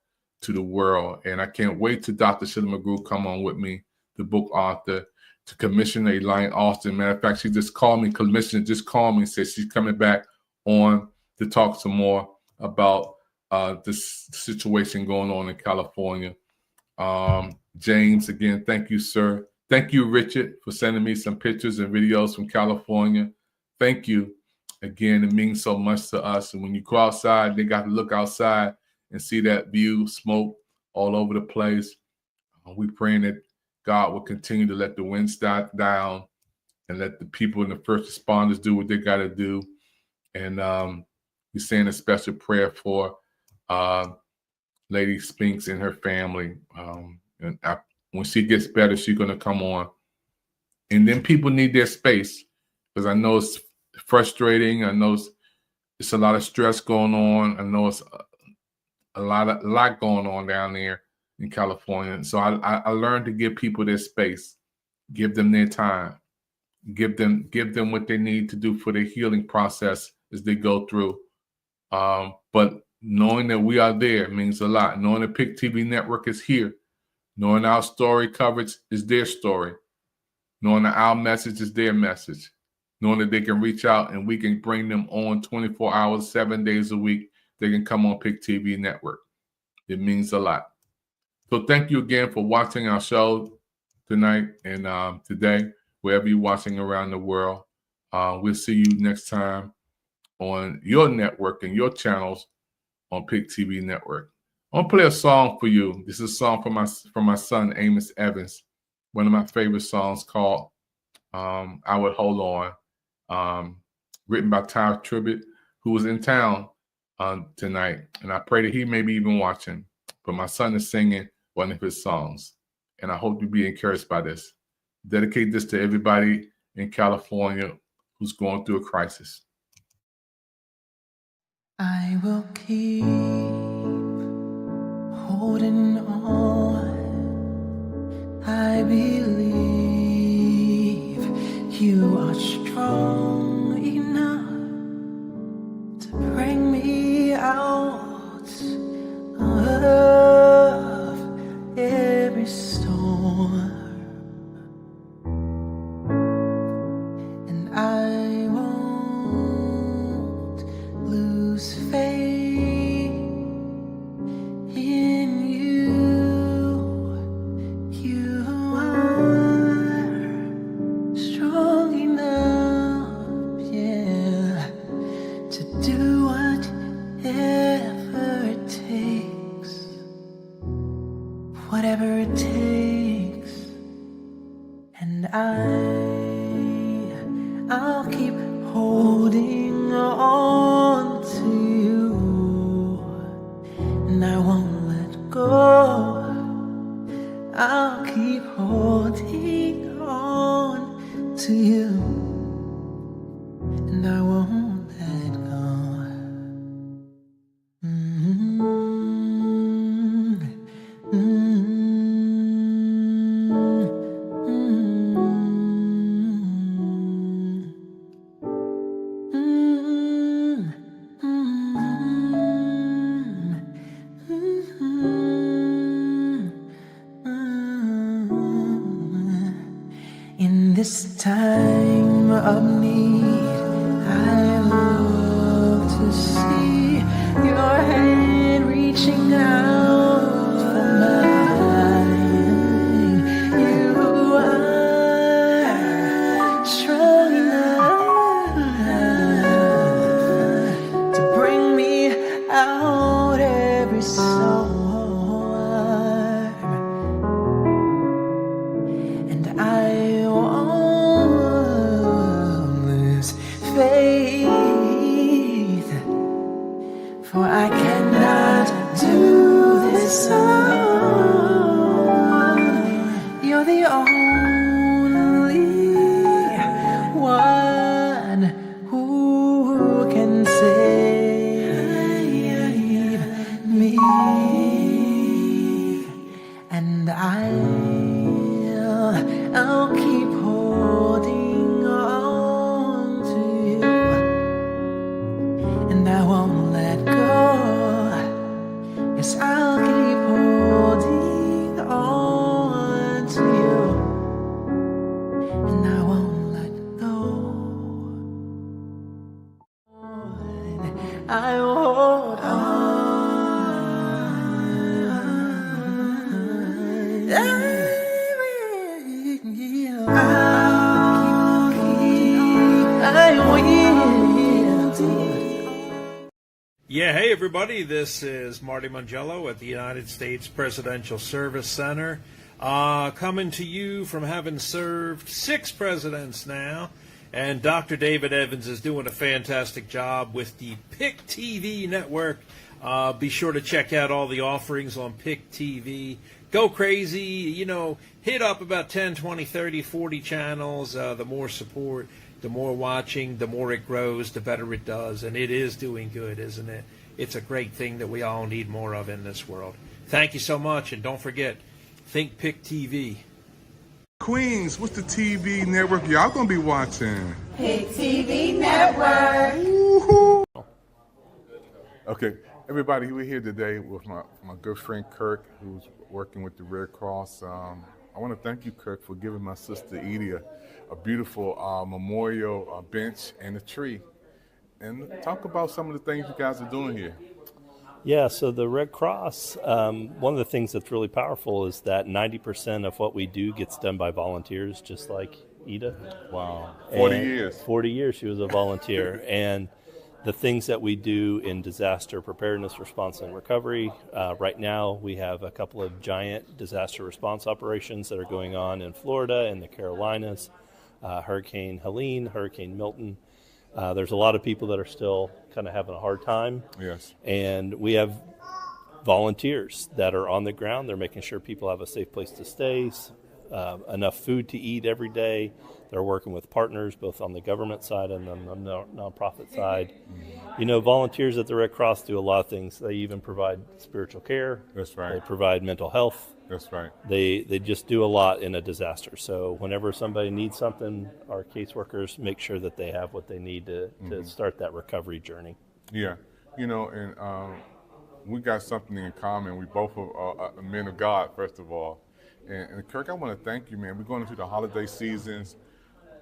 A: to the world. And I can't wait till Dr. Sheila McGrew come on with me, the book author, to commission Elaine Austin. Matter of fact, she just called me, commissioner just called me and said she's coming back on to talk some more about this situation going on in California. James, again, thank you, sir. Thank you, Richard, for sending me some pictures and videos from California. Thank you. Again, it means so much to us. And when you go outside, they got to look outside and see that view, smoke all over the place. We praying that God will continue to let the winds die down and let the people and the first responders do what they got to do. And we're saying a special prayer for Lady Spinks and her family. When she gets better, she's going to come on. And then people need their space, because I know it's frustrating. I know it's a lot of stress going on. I know it's a lot going on down there in California. And so I learned to give people their space, give them their time, give them what they need to do for their healing process as they go through. But knowing that we are there means a lot. Knowing the PIC TV network is here, knowing our story coverage is their story, knowing that our message is their message, knowing that they can reach out and we can bring them on 24 hours, 7 days a week. They can come on PIC TV network. It means a lot. So thank you again for watching our show tonight and today, wherever you're watching around the world. We'll see you next time on your network and your channels on PIC TV network. I want to play a song for you. This is a song from my son, Amos Evans. One of my favorite songs called I Would Hold On, written by Ty Tribbett, who was in town tonight. And I pray that he may be even watching. But my son is singing one of his songs. And I hope you be encouraged by this. Dedicate this to everybody in California who's going through a crisis.
Q: I will keep holding on. I believe you are strong enough to bring me out of every storm. And I won't lose faith in you. You are strong enough, yeah, to do whatever it takes, whatever it takes. And I'll keep holding on to you, and I won't let go. I'll keep holding on to you, and I won't let go. In this time of need, I love to see your hand reaching out for mine. You are strong enough to bring me out every storm. And I won't lose faith, for I cannot do this alone. You're the only one who can save me, and I'll keep holding on to you, and I won't
R: Hey everybody, this is Marty Mangello at the United States Presidential Service Center, coming to you from having served 6 presidents now, and Dr. David Evans is doing a fantastic job with the PIC TV network. Be sure to check out all the offerings on PIC TV. Go crazy, hit up about 10, 20, 30, 40 channels. The more support, the more watching, the more it grows, the better it does, and it is doing good, isn't it? It's a great thing that we all need more of in this world. Thank you so much, and don't forget, think PIC TV.
P: Queens, what's the TV network y'all gonna be watching?
Q: PIC TV Network.
P: Woohoo!
A: Okay, everybody, we're here today with my good friend Kirk, who's working with the Red Cross. I want to thank you, Kirk, for giving my sister Edie a beautiful memorial bench and a tree. And talk about some of the things you guys are doing here.
B: Yeah, so the Red Cross, one of the things that's really powerful is that 90% of what we do gets done by volunteers, just like Ida.
A: Wow, 40 years.
B: 40 years she was a volunteer. And the things that we do in disaster preparedness, response, and recovery, right now we have a couple of giant disaster response operations that are going on in Florida and the Carolinas, Hurricane Helene, Hurricane Milton. There's a lot of people that are still kind of having a hard time.
A: Yes.
B: And we have volunteers that are on the ground. They're making sure people have a safe place to stay, enough food to eat every day. They're working with partners, both on the government side and on the nonprofit side. Volunteers at the Red Cross do a lot of things. They even provide spiritual care.
A: That's right.
B: They provide mental health.
A: That's right.
B: They just do a lot in a disaster. So whenever somebody needs something, our caseworkers make sure that they have what they need to start that recovery journey.
A: Yeah, and we got something in common. We both are men of God, first of all. And Kirk, I want to thank you, man. We're going into the holiday seasons.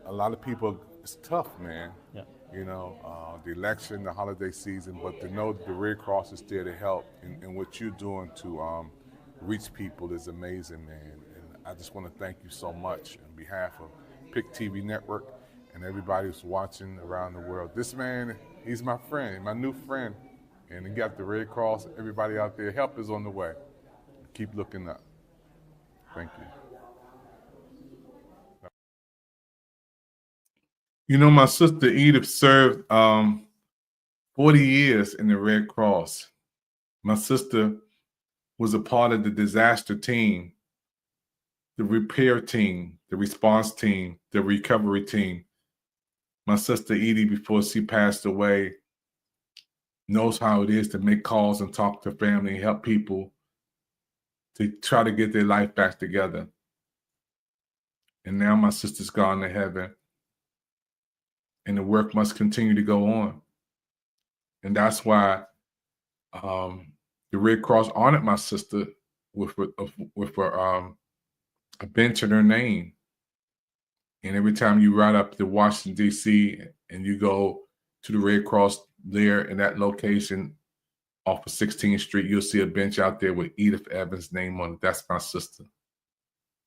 A: A lot of people, it's tough, man.
B: Yeah.
A: The election, the holiday season, but to know that the Red Cross is there to help and what you're doing to reach people is amazing, man. And I just want to thank you so much on behalf of PIC TV Network and everybody who's watching around the world. This man, he's my friend, my new friend. And he got the Red Cross, everybody out there, help is on the way. Keep looking up. Thank you. My sister Edith served 40 years in the Red Cross. My sister was a part of the disaster team, the repair team, the response team, the recovery team. My sister Edie, before she passed away, knows how it is to make calls and talk to family and help people to try to get their life back together. And now my sister's gone to heaven, and the work must continue to go on. And that's why the Red Cross honored my sister with a bench in her name. And every time you ride up to Washington, D.C., and you go to the Red Cross there in that location off of 16th Street, you'll see a bench out there with Edith Evans' name on it. That's my sister.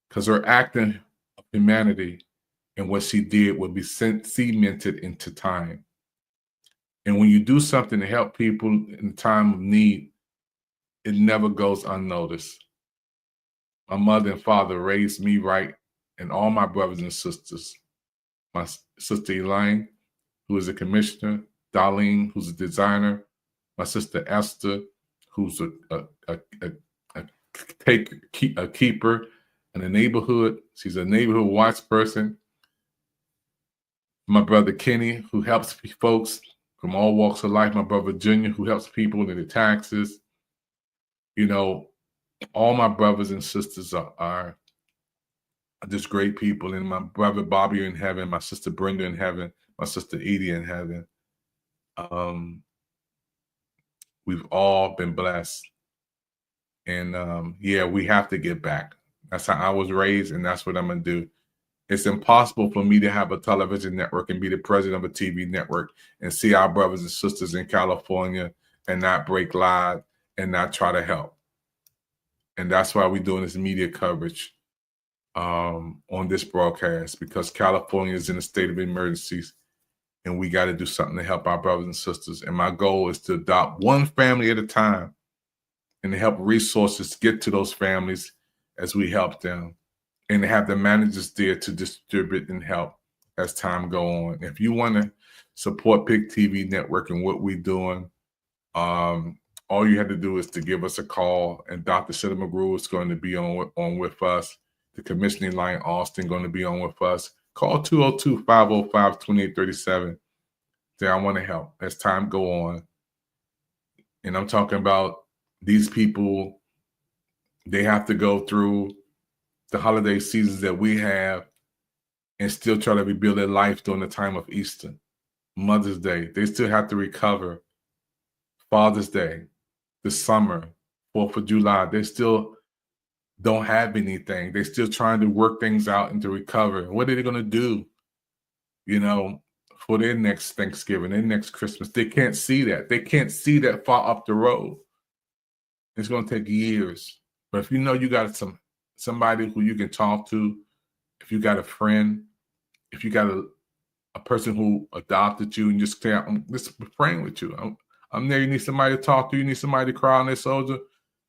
A: Because her act of humanity and what she did will be cemented into time. And when you do something to help people in time of need, it never goes unnoticed. My mother and father raised me right, and all my brothers and sisters. My sister Elaine, who is a commissioner, Darlene, who's a designer, my sister Esther, who's a keeper in the neighborhood. She's a neighborhood watch person. My brother Kenny, who helps folks from all walks of life. My brother Junior, who helps people in the taxes. All my brothers and sisters are just great people. And my brother Bobby in heaven, my sister Brenda in heaven, my sister Edie in heaven. We've all been blessed. And we have to get back. That's how I was raised, and that's what I'm going to do. It's impossible for me to have a television network and be the president of a TV network and see our brothers and sisters in California and not break live and not try to help. And that's why we're doing this media coverage on this broadcast, because California is in a state of emergencies. and we got to do something to help our brothers and sisters. And my goal is to adopt one family at a time and to help resources get to those families as we help them, and to have the managers there to distribute and help as time go on. If you want to support PIC TV Network and what we're doing, all you have to do is to give us a call, and Dr. Shida McGrew is going to be on with us. The commissioning line, Austin, going to be on with us. Call 202-505-2837. Say, I want to help as time go on. And I'm talking about these people, they have to go through the holiday seasons that we have and still try to rebuild their life during the time of Easter, Mother's Day. They still have to recover. Father's Day, the summer, 4th of July. They still don't have anything. They're still trying to work things out and to recover. What are they going to do, for their next Thanksgiving, their next Christmas? They can't see that. They can't see that far up the road. It's going to take years. But if you got somebody who you can talk to, if you got a friend, if you got a person who adopted you and just say, I'm just praying with you. I'm there. You need somebody to talk to. You need somebody to cry on their shoulder.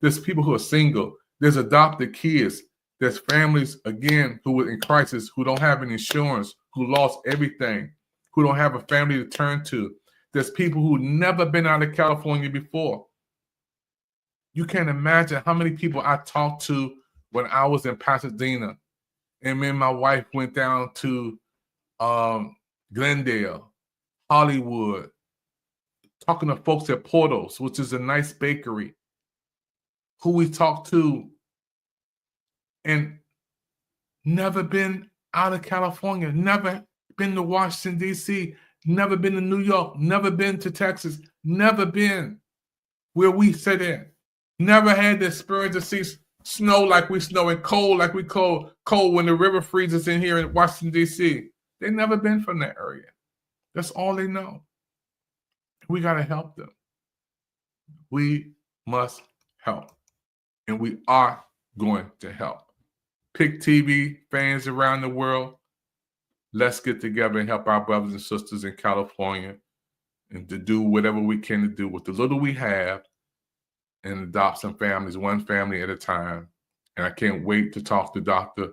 A: There's people who are single. There's adopted kids. There's families, again, who are in crisis, who don't have any insurance, who lost everything, who don't have a family to turn to. There's people who never been out of California before. You can't imagine how many people I talked to when I was in Pasadena, and me and my wife went down to Glendale, Hollywood, talking to folks at Porto's, which is a nice bakery, who we talked to and never been out of California, never been to Washington, D.C., never been to New York, never been to Texas, never been where we sit in, never had the experience to see snow like we snow and cold like we cold when the river freezes in here in Washington, D.C. They've never been from that area. That's all they know. We got to help them. We must help. And we are going to help. PIC TV fans around the world, let's get together and help our brothers and sisters in California and to do whatever we can to do with the little we have and adopt some families, one family at a time. And I can't wait to talk to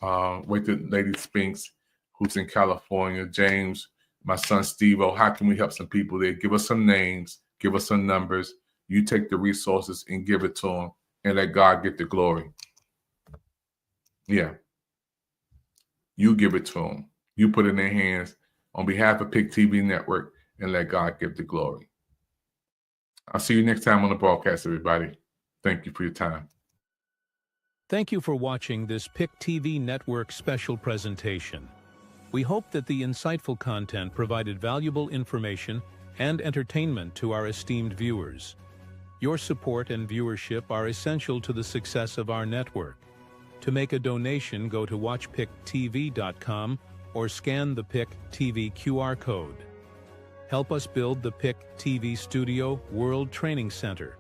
A: Lady Spinks, who's in California, James, my son Steve-O. How can we help some people there? Give us some names, give us some numbers. You take the resources and give it to them and let God get the glory. Yeah. You give it to them. You put it in their hands on behalf of PIC TV Network and let God give the glory. I'll see you next time on the broadcast, everybody. Thank you for your time.
S: Thank you for watching this PIC TV Network special presentation. We hope that the insightful content provided valuable information and entertainment to our esteemed viewers. Your support and viewership are essential to the success of our network. To make a donation, go to watchpictv.com or scan the PIC TV QR code. Help us build the PIC TV Studio World Training Center